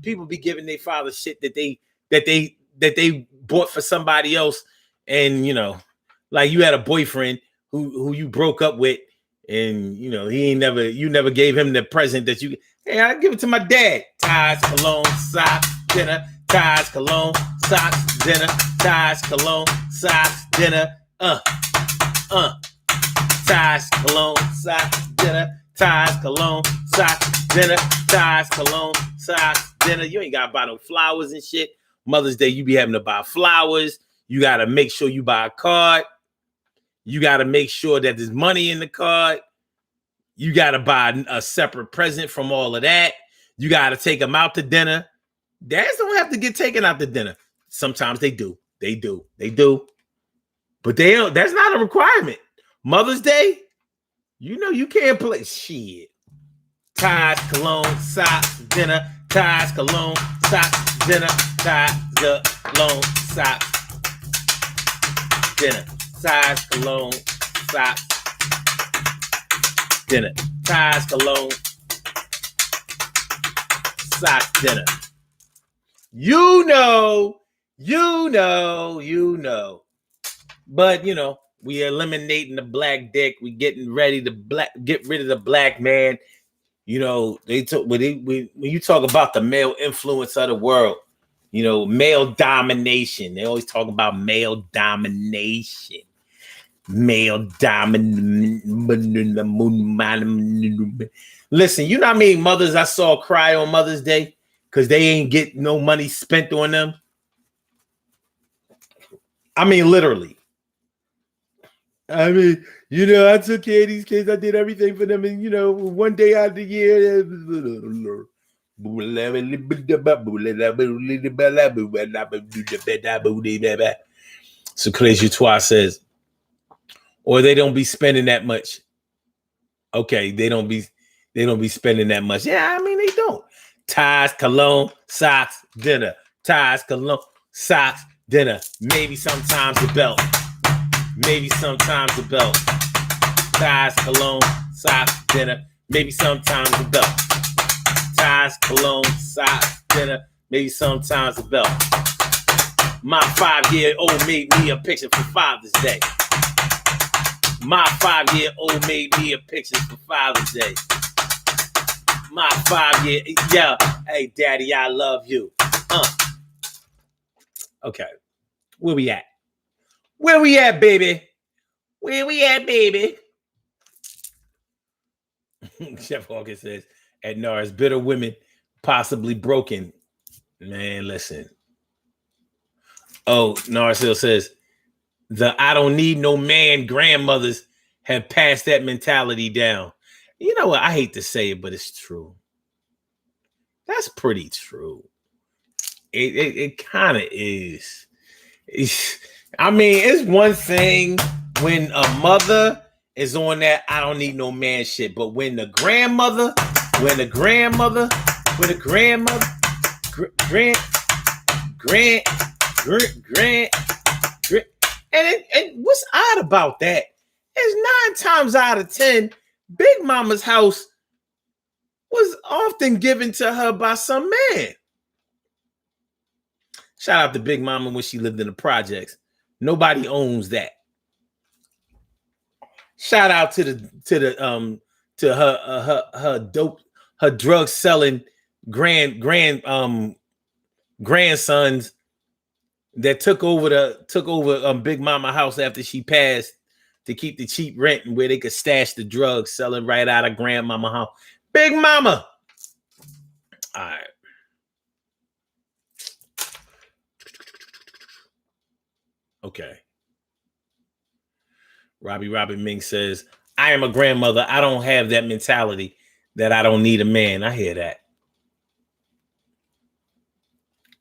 Speaker 1: People be giving their father shit that they bought for somebody else, and you know, like you had a boyfriend who you broke up with. And you know, you never gave him the present that you. Hey, I give it to my dad. Ties, cologne, socks, dinner. Ties, cologne, socks, dinner. Ties, cologne, socks, dinner. Ties, cologne, socks, dinner. Ties, cologne, socks, dinner. Ties, cologne, socks, dinner. You ain't gotta buy no flowers and shit. Mother's Day, you be having to buy flowers. You gotta make sure you buy a card. You got to make sure that there's money in the card. You got to buy a separate present from all of that. You got to take them out to dinner. Dads don't have to get taken out to dinner. Sometimes they do. They do. But they don't. That's not a requirement. Mother's Day, you know you can't play shit. Ties, cologne, socks, dinner. Ties, cologne, socks, dinner. Ties, cologne, socks, dinner. Ties, cologne, socks, dinner. Ties, cologne, socks, dinner. You know. But you know, we eliminating the black dick. We getting ready to get rid of the black man. You know, when you talk about the male influence of the world, you know, male domination. They always talk about male domination. Male dominant. Listen, you know how many mothers I saw cry on Mother's Day because they ain't get no money spent on them? I mean, literally. I mean, you know, I took care of these kids. I did everything for them. And, you know, one day out of the year. So Crazy Twa says, or they don't be spending that much. Okay, they don't be spending that much. Yeah, I mean they don't. Ties, cologne, socks, dinner. Ties, cologne, socks, dinner. Maybe sometimes the belt. Ties, cologne, socks, dinner. Maybe sometimes the belt. Ties, cologne, socks, dinner. Maybe sometimes the belt. My 5-year-old made me a picture for Father's Day. My 5-year-old made me a picture for Father's Day. My 5-year, yeah. Hey, Daddy, I love you. Okay, where we at? Baby? Chef Hawkins says, at NARS, bitter women, possibly broken. Man, listen. Oh, NARS Hill says, the I don't need no man grandmothers have passed that mentality down. You know what? I hate to say it, but it's true. That's pretty true. It kind of is. I mean, it's one thing when a mother is on that I don't need no man shit, but when the grandmother, and what's odd about that is 9 times out of 10, Big Mama's house was often given to her by some man. Shout out to Big Mama when she lived in the projects. Nobody owns that. Shout out to her drug selling grandsons that took over Big Mama house after she passed to keep the cheap rent and where they could stash the drugs selling right out of Grandmama house. Big Mama. All right. Okay. Robin Ming says, I am a grandmother. I don't have that mentality that I don't need a man. I hear that.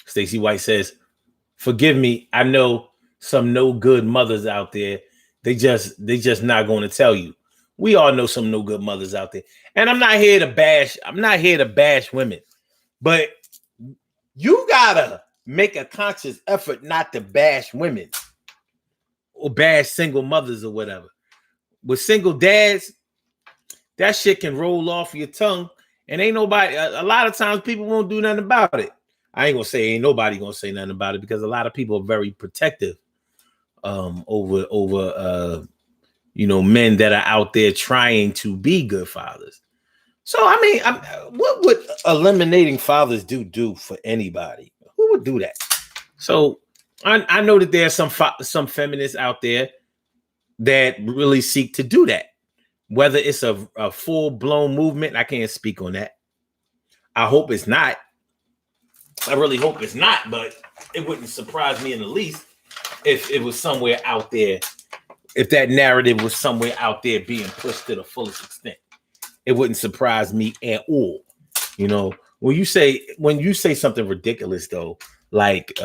Speaker 1: Stacey White says, forgive me. I know some no good mothers out there. They just not going to tell you. We all know some no good mothers out there. And I'm not here to bash women. But you gotta make a conscious effort not to bash women or bash single mothers or whatever. With single dads, that shit can roll off your tongue, and ain't nobody. A lot of times, people won't do nothing about it. I ain't gonna say ain't nobody gonna say nothing about it because a lot of people are very protective over men that are out there trying to be good fathers. So I mean, what would eliminating fathers do for anybody? Who would do that? So I know that there are some feminists out there that really seek to do that. Whether it's a full-blown movement, I can't speak on that. I hope it's not. I really hope it's not, but it wouldn't surprise me in the least if it was somewhere out there, if that narrative was somewhere out there being pushed to the fullest extent. It wouldn't surprise me at all. You know, when you say something ridiculous though, like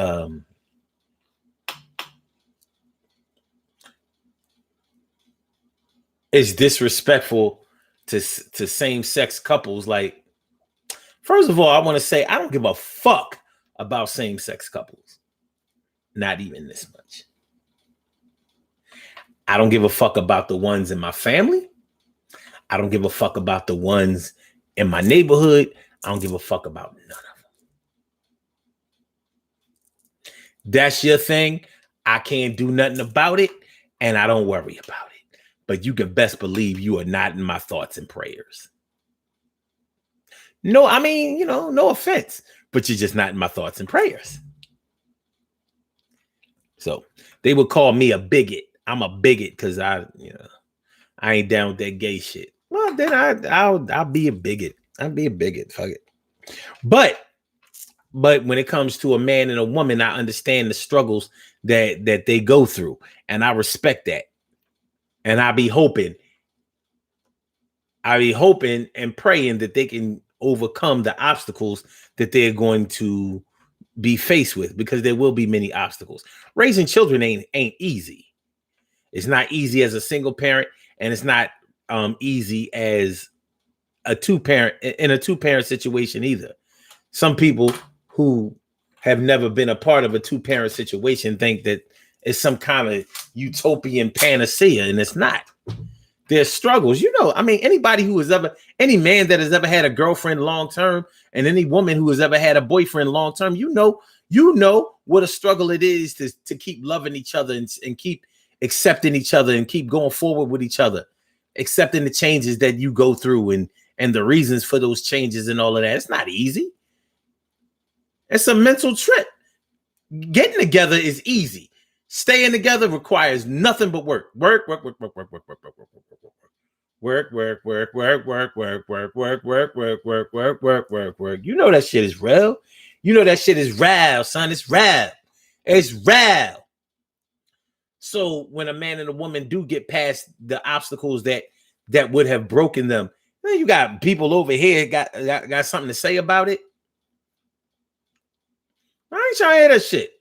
Speaker 1: it's disrespectful to same-sex couples. Like, first of all, I want to say I don't give a fuck about same-sex couples. Not even this much. I don't give a fuck about the ones in my family. I don't give a fuck about the ones in my neighborhood. I don't give a fuck about none of them. That's your thing. I can't do nothing about it, and I don't worry about it. But you can best believe you are not in my thoughts and prayers. No, I mean, no offense, but you're just not in my thoughts and prayers. So they would call me a bigot. I'm a bigot because I ain't down with that gay shit. Well, then I'll be a bigot. I'll be a bigot. Fuck it. But when it comes to a man and a woman, I understand the struggles that they go through, and I respect that. And I be hoping and praying that they can overcome the obstacles that they're going to be faced with, because there will be many obstacles. Raising children ain't easy. It's not easy as a single parent, and it's not easy as a two-parent situation either. Some people who have never been a part of a two-parent situation think that it's some kind of utopian panacea, and it's not. There's struggles. I mean, any man that has ever had a girlfriend long-term and any woman who has ever had a boyfriend long-term, you know what a struggle it is to keep loving each other and keep accepting each other and keep going forward with each other, accepting the changes that you go through and the reasons for those changes and all of that. It's not easy. It's a mental trip. Getting together is easy. Staying together requires nothing but work. Work. You know that shit is real. You know that shit is real, son. It's real. It's real. So when a man and a woman do get past the obstacles that would have broken them, Then you got people over here got something to say about it. I ain't trying to hear that shit.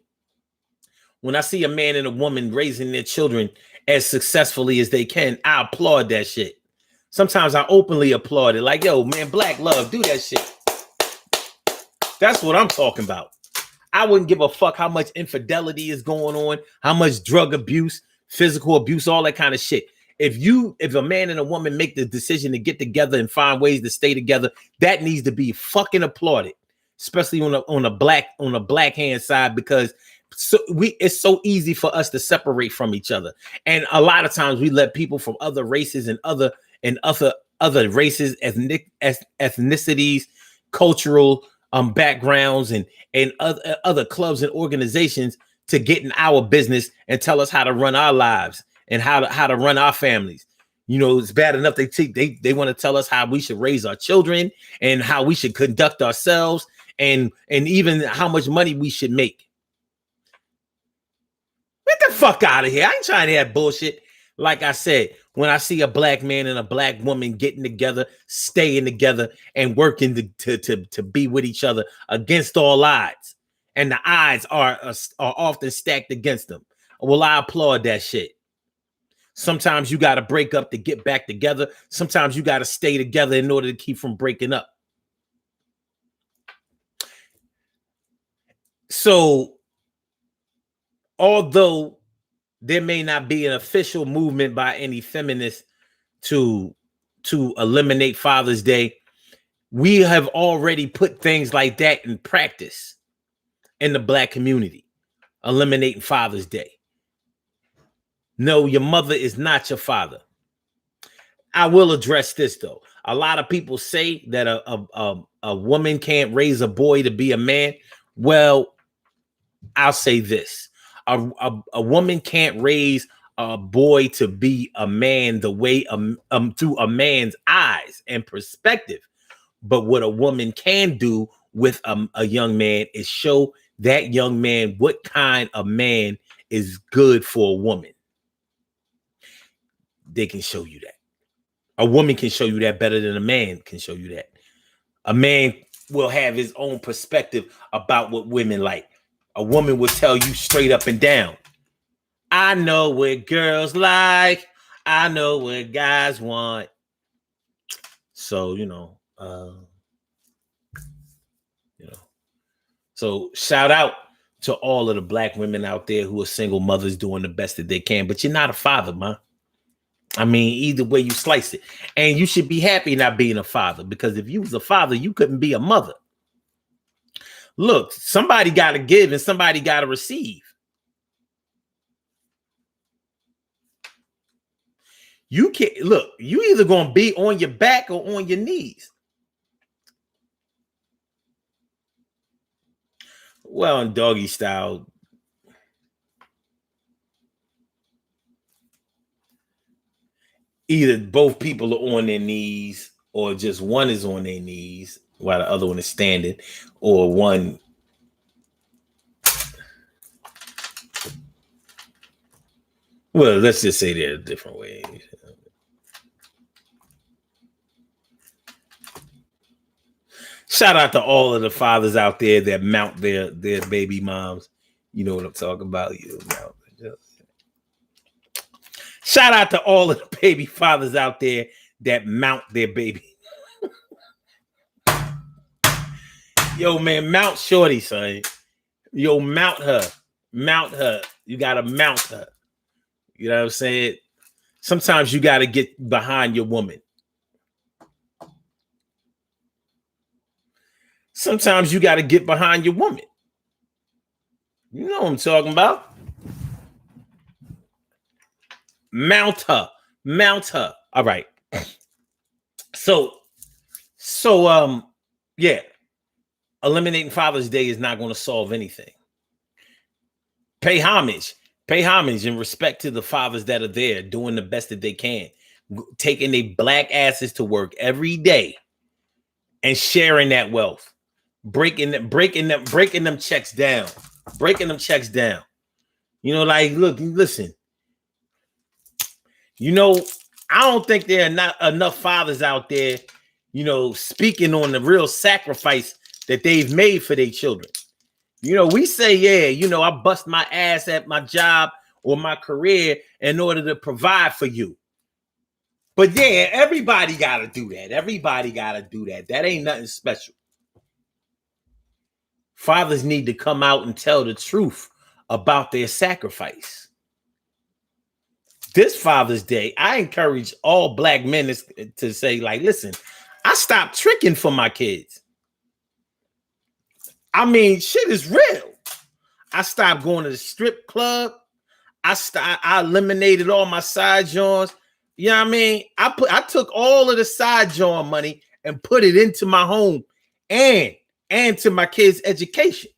Speaker 1: When I see a man and a woman raising their children as successfully as they can, I applaud that shit. Sometimes I openly applaud it. Like, yo, man, black love, do that shit. That's what I'm talking about. I wouldn't give a fuck how much infidelity is going on, how much drug abuse, physical abuse, all that kind of shit. If a man and a woman make the decision to get together and find ways to stay together, that needs to be fucking applauded, especially on a black hand side, because it's so easy for us to separate from each other. And a lot of times we let people from other races and other races, ethnicities, cultural backgrounds and other clubs and organizations to get in our business and tell us how to run our lives and how to run our families. You know, it's bad enough they want to tell us how we should raise our children and how we should conduct ourselves and even how much money we should make. Get the fuck out of here. I ain't trying to have bullshit. Like I said, when I see a black man and a black woman getting together, staying together, and working to be with each other against all odds, and the odds are often stacked against them, well, I applaud that shit. Sometimes you got to break up to get back together. Sometimes you got to stay together in order to keep from breaking up. So, although there may not be an official movement by any feminists to eliminate Father's Day, we have already put things like that in practice in the black community, eliminating Father's Day. No, your mother is not your father. I will address this though. A lot of people say that a woman can't raise a boy to be a man. Well, I'll say this. A woman can't raise a boy to be a man the way through a man's eyes and perspective. But what a woman can do with a young man is show that young man what kind of man is good for a woman. They can show you that. A woman can show you that better than a man can show you that. A man will have his own perspective about what women like. A woman will tell you straight up and down, I know what girls like. I know what guys want. So, so shout out to all of the black women out there who are single mothers doing the best that they can. But you're not a father, man. I mean, either way you slice it. And you should be happy not being a father, because if you was a father, you couldn't be a mother. Look, somebody got to give and somebody got to receive. You can't look, you either going to be on your back or on your knees. Well, in doggy style, either both people are on their knees or just one is on their knees while the other one is standing, or one. Well, let's just say they're different ways. Shout out to all of the fathers out there that mount their baby moms. You know what I'm talking about. Shout out to all of the baby fathers out there that mount their baby. Yo, man, mount shorty, son. Yo, mount her. Mount her. You got to mount her. You know what I'm saying? Sometimes you got to get behind your woman. Sometimes you got to get behind your woman. You know what I'm talking about. Mount her. Mount her. All right. So, yeah. Eliminating Father's Day is not going to solve anything. Pay homage. Pay homage and respect to the fathers that are there doing the best that they can, taking their black asses to work every day and sharing that wealth, breaking them checks down, You know, like, look, listen. You know, I don't think there are not enough fathers out there speaking on the real sacrifice that they've made for their children. We say, yeah, I bust my ass at my job or my career in order to provide for you. But yeah, everybody got to do that. Everybody got to do that. That ain't nothing special. Fathers need to come out and tell the truth about their sacrifice. This Father's Day, I encourage all black men to say, like, listen, I stopped tricking for my kids. I mean, shit is real. I stopped going to the strip club. I eliminated all my side joints. You know what I mean? I took all of the side joint money and put it into my home and to my kids' education.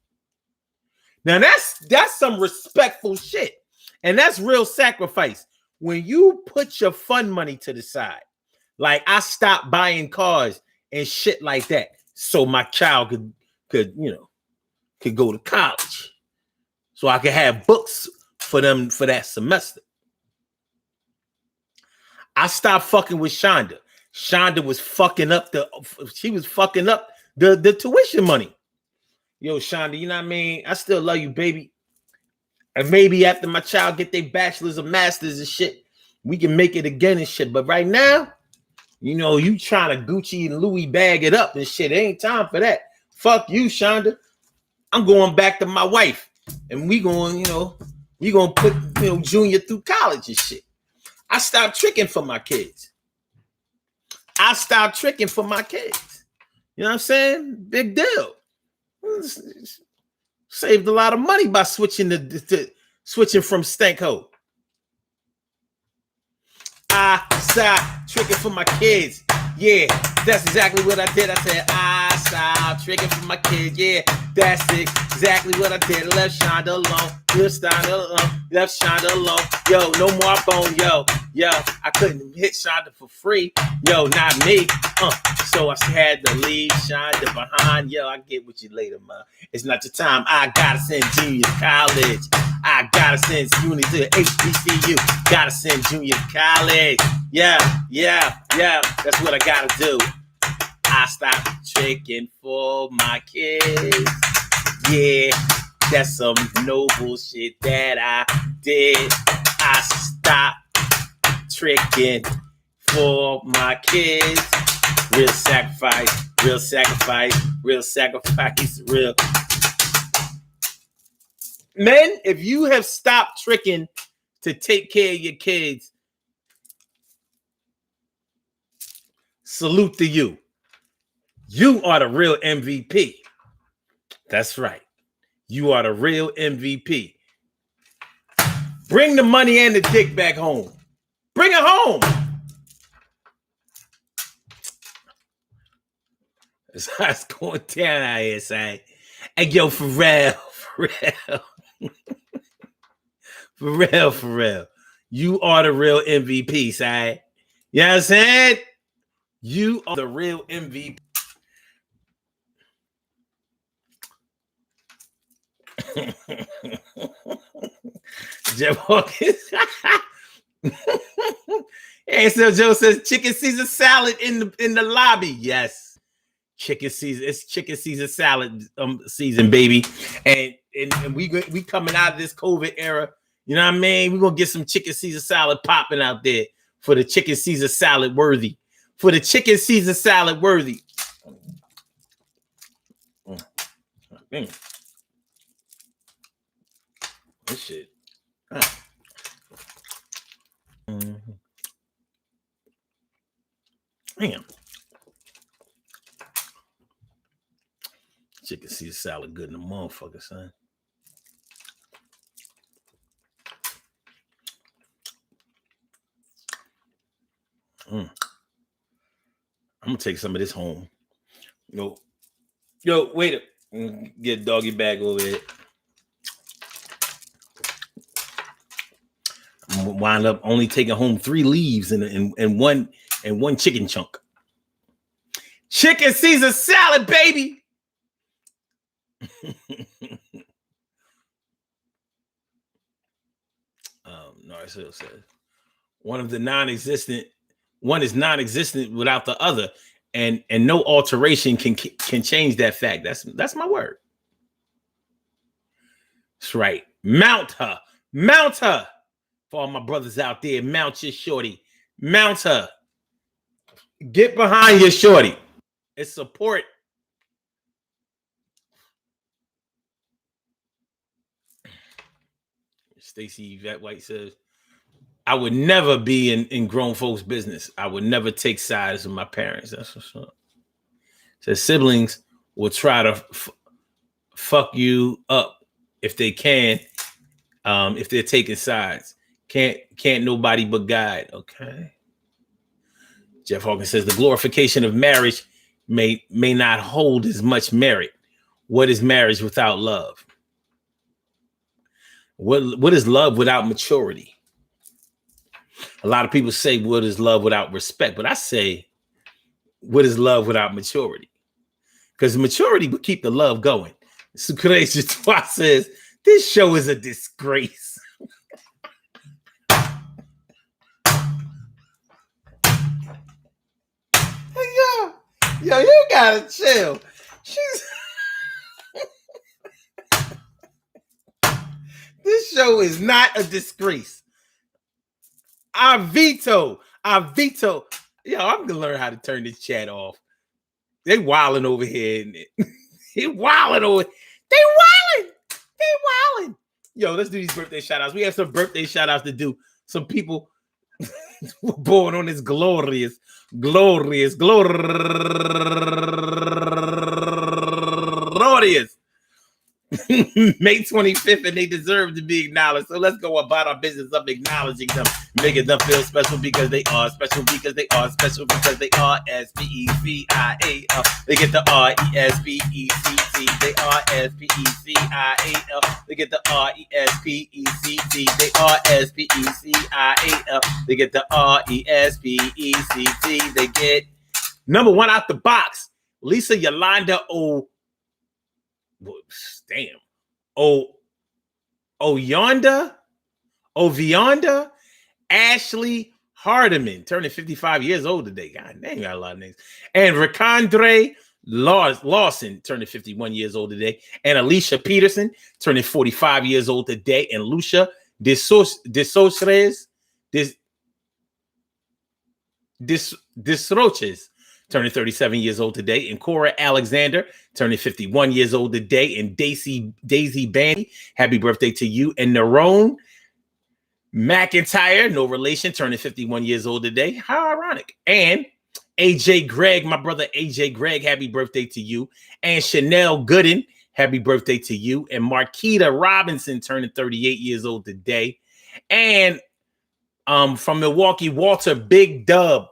Speaker 1: Now that's some respectful shit. And that's real sacrifice. When you put your fun money to the side, like I stopped buying cars and shit like that, so my child could go to college, so I could have books for them for that semester. I stopped fucking with Shonda. Shonda was fucking up the tuition money. Yo, Shonda, you know what I mean? I still love you, baby. And maybe after my child get their bachelor's or master's and shit, we can make it again and shit. But right now, you trying to Gucci and Louis bag it up and shit. It ain't time for that. Fuck you, Shonda. I'm going back to my wife. And we going put Junior through college and shit. I stopped tricking for my kids. You know what I'm saying? Big deal. Saved a lot of money by switching from Stanko. I stopped tricking for my kids. Yeah, that's exactly what I did. I said, I stopped tricking for my kids. Yeah, that's exactly what I did. Left Shonda alone. Left Shonda alone. Yo, no more bone. Yo, I couldn't hit Shonda for free. Yo, not me. So I had to leave Shonda behind. Yo, I get with you later, man. It's not your time. I gotta send Junior to college. I gotta send Junior to HBCU. Gotta send Junior to college. Yeah. That's what I gotta do. I stopped tricking for my kids. Yeah, that's some noble shit that I did. I stopped tricking for my kids. Real sacrifice. Men, if you have stopped tricking to take care of your kids, salute to you. You are the real MVP. That's right. You are the real MVP. Bring the money and the dick back home. Bring it home. That's how it's going down out here, son. Hey, yo, for real. For real. You are the real MVP, son. You know what I'm saying? You are the real MVP. Jeff Hawkins. And so Joe says chicken Caesar salad in the lobby. Yes. Chicken Caesar. It's chicken Caesar salad season, baby. And we coming out of this COVID era. You know what I mean? We're gonna get some chicken Caesar salad popping out there for the chicken Caesar salad worthy. This shit. Damn. Chicken Caesar salad good in the motherfucker, son. I'm gonna take some of this home. Yo, wait get a doggy bag over there. I'm wind up only taking home 3 leaves and one chicken chunk. Chicken Caesar salad, baby. Narcissist says one is non-existent without the other, and no alteration can change that fact. That's my word. That's right. Mount her. Mount her. For all my brothers out there, mount your shorty. Mount her. Get behind your shorty. It's support. Stacey Yvette White says, I would never be in grown folks' business. I would never take sides with my parents. That's what's up. Says siblings will try to fuck you up if they can, if they're taking sides. Can't nobody but God. Okay. Jeff Hawkins says the glorification of marriage may not hold as much merit. What is marriage without love? What is love without maturity? A lot of people say, what is love without respect? But I say, what is love without maturity? Because maturity will keep the love going. Sucrasia Twa says, this show is a disgrace. Yo, you gotta chill. This show is not a disgrace. I veto. Yo, I'm gonna learn how to turn this chat off. They wilding over here. They wilding. Yo, let's do these birthday shout outs. We have some birthday shout outs to do. Some people were born on this glorious May 25th, and they deserve to be acknowledged. So let's go about our business of acknowledging them, making them feel special because they are special, because they are special, because they are S-P-E-C-I-A-L. They get the R-E-S-P-E-C-T. They are S-P-E-C-I-A-L. They get the R-E-S-P-E-C-T. They are S-P-E-C-I-A-L. They get the R-E-S-P-E-C-T. They get number one out the box. Lisa Yolanda Ovionda, Ashley Hardiman, turning 55 years old today. God dang, got a lot of names. And Ricandre Lawson, turning 51 years old today. And Alicia Peterson, turning 45 years old today. And Lucia Desroches, turning 37 years old today, and Cora Alexander, turning 51 years old today, and Daisy Bandy, happy birthday to you, and Nerone McIntyre, no relation, turning 51 years old today. How ironic. And AJ Gregg, my brother AJ Gregg, happy birthday to you, and Chanel Gooden, happy birthday to you, and Marquita Robinson, turning 38 years old today, and from Milwaukee, Walter Big Dub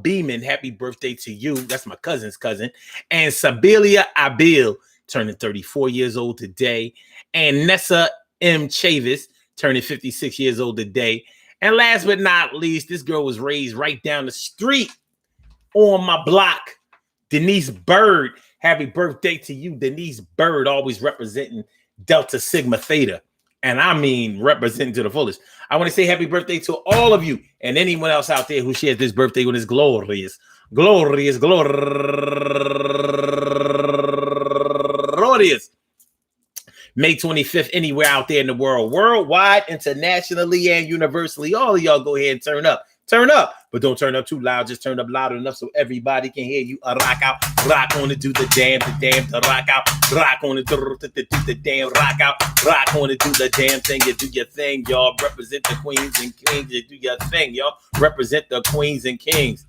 Speaker 1: Beeman, happy birthday to you. That's my cousin's cousin. And Sabilia Abil, turning 34 years old today. And Nessa M. Chavis, turning 56 years old today. And last but not least, this girl was raised right down the street on my block. Denise Bird, happy birthday to you. Denise Bird, always representing Delta Sigma Theta. And I mean representing to the fullest. I want to say happy birthday to all of you and anyone else out there who shares this birthday with this glorious May 25th, anywhere out there in the world, worldwide, internationally, and universally. All of y'all go ahead and turn up. Turn up, but don't turn up too loud. Just turn up loud enough so everybody can hear you. Rock out, rock on to do the damn, to rock out, rock on to do the damn, rock out, rock on to do the damn thing. You do your thing, y'all. Represent the queens and kings. You do your thing, y'all. Represent the queens and kings.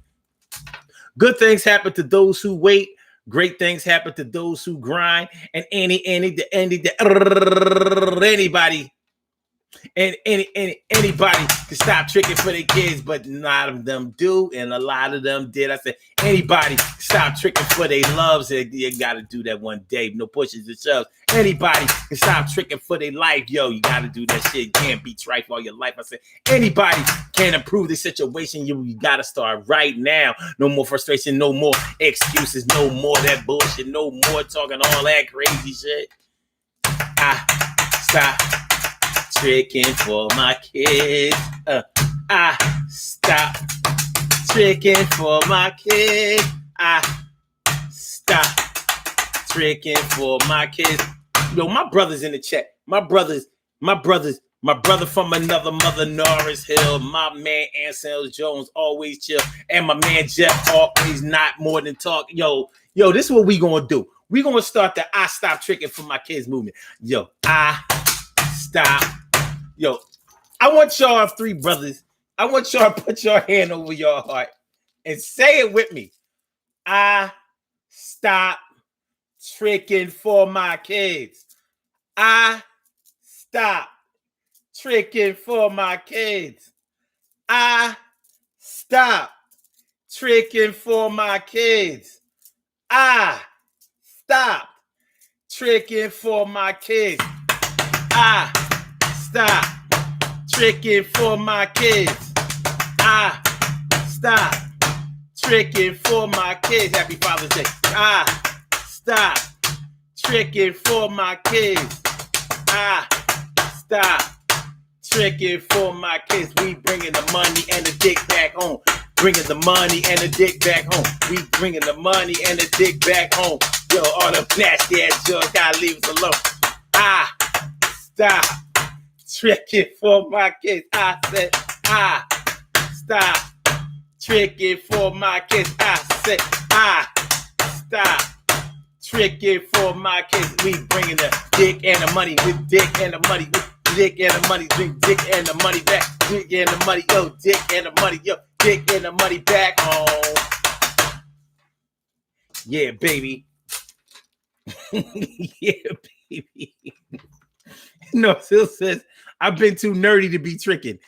Speaker 1: Good things happen to those who wait. Great things happen to those who grind. And anybody. And anybody can stop tricking for their kids, but a lot of them do, and a lot of them did. I said, anybody can stop tricking for their loves. You got to do that one day. No pushes and shoves. Anybody can stop tricking for their life. Yo, you got to do that shit. You can't be trife all your life. I said, anybody can improve the situation. You got to start right now. No more frustration. No more excuses. No more that bullshit. No more talking all that crazy shit. Stop tricking for my kids. I stop tricking for my kids. I stop tricking for my kids. Yo, my brother's in the chat. My brother from another mother, Norris Hill. My man Ansel Jones, always chill. And my man Jeff, always not more than talk. Yo, this is what we gonna do. We gonna start the I stop tricking for my kids movement. Yo, I stop. Yo, I want y'all three brothers. I want y'all to put your hand over your heart and say it with me. I stop tricking for my kids. I stop tricking for my kids. I stop tricking for my kids. I stop tricking for my kids. I stop tricking for my kids. I stop tricking for my kids. Happy Father's Day. I stop tricking for my kids. I stop tricking for my kids. We bringing the money and the dick back home. Bringing the money and the dick back home. We bringing the money and the dick back home. Yo, all the nasty ass jokes gotta leave us alone. I stop tricking for my kids. I said, I stop tricking for my kids. I said, I stop tricking for my kids. We bringing the dick and the money. With dick and the money. With dick and the money. Bring dick and the money back. Dick and the money. Yo, dick and the money. Yo, dick and the money back home. Yeah, baby. Yeah, baby. No, Phil says, I've been too nerdy to be tricking.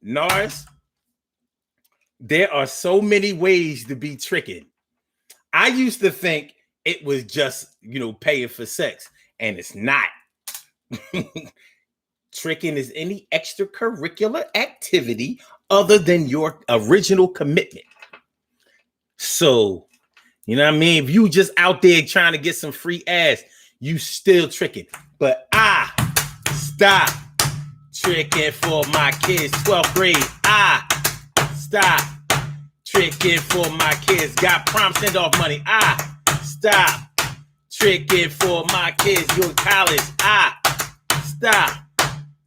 Speaker 1: Nars, there are so many ways to be tricking. I used to think it was just, paying for sex, and it's not. Tricking is any extracurricular activity other than your original commitment. So, you know what I mean? If you just out there trying to get some free ass, you still tricking. But I stop tricking for my kids. 12th grade, I stop tricking for my kids. Got prom send-off money. I stop tricking for my kids. You're in college. I stop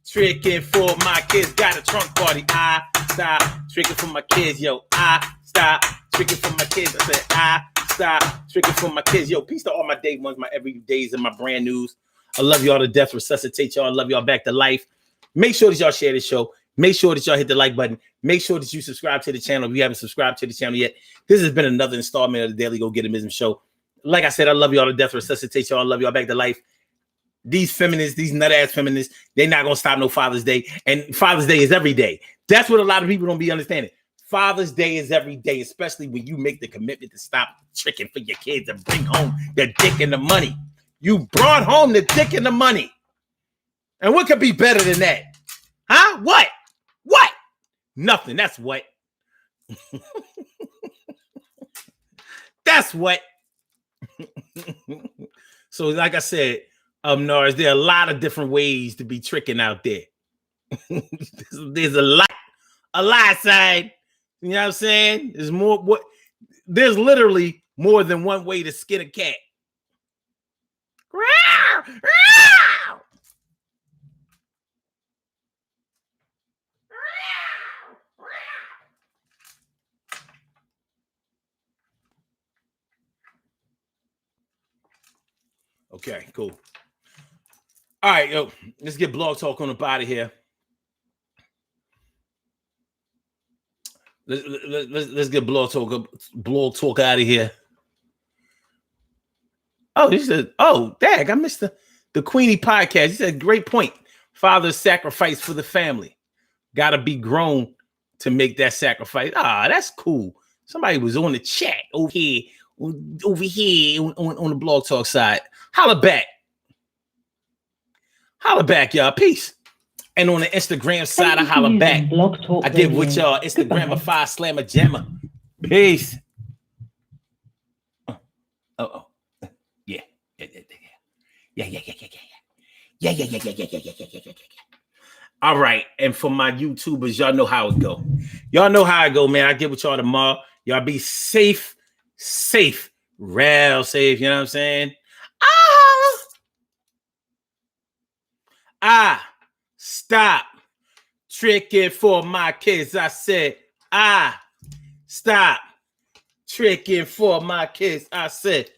Speaker 1: tricking for my kids. Got a trunk party. I stop tricking for my kids. Yo, I stop tricking for my kids. I said, I stop tricking for my kids. Yo, peace to all my day ones, my everydays, and my brand news. I love y'all to death. Resuscitate y'all. I love y'all back to life. Make sure that y'all share this show. Make sure that y'all hit the like button. Make sure that you subscribe to the channel if you haven't subscribed to the channel yet. This has been another installment of the Daily Go Get It Show. Like I said, I love y'all to death. Resuscitate y'all. I love y'all back to life. These feminists, these nut-ass feminists, they're not going to stop no Father's Day. And Father's Day is every day. That's what a lot of people don't be understanding. Father's Day is every day, especially when you make the commitment to stop tricking for your kids and bring home the dick and the money. You brought home the dick and the money. And what could be better than that? Huh? What? What? Nothing. That's what. That's what. So, like I said, Nars, there are a lot of different ways to be tricking out there. There's a lot side. You know what I'm saying? There's more. There's literally more than one way to skin a cat. Okay, cool. All right, yo, let's get Blog Talk on up out of here. Let's get Blog Talk out of here. Oh, he said, oh, dag, I missed the Queenie podcast. He said, great point. Father's sacrifice for the family. Got to be grown to make that sacrifice. Ah, that's cool. Somebody was on the chat over here on the Blog Talk side. Holla back, y'all. Peace. And on the Instagram side, I holla back. I get with y'all Instagram a 5 slammer jammer. Peace. Yeah. All right. And for my YouTubers, y'all know how it go. Y'all know how I go, man. I get with y'all tomorrow. Y'all be safe, real safe. You know what I'm saying? Stop tricking for my kids. I said, stop tricking for my kids. I said,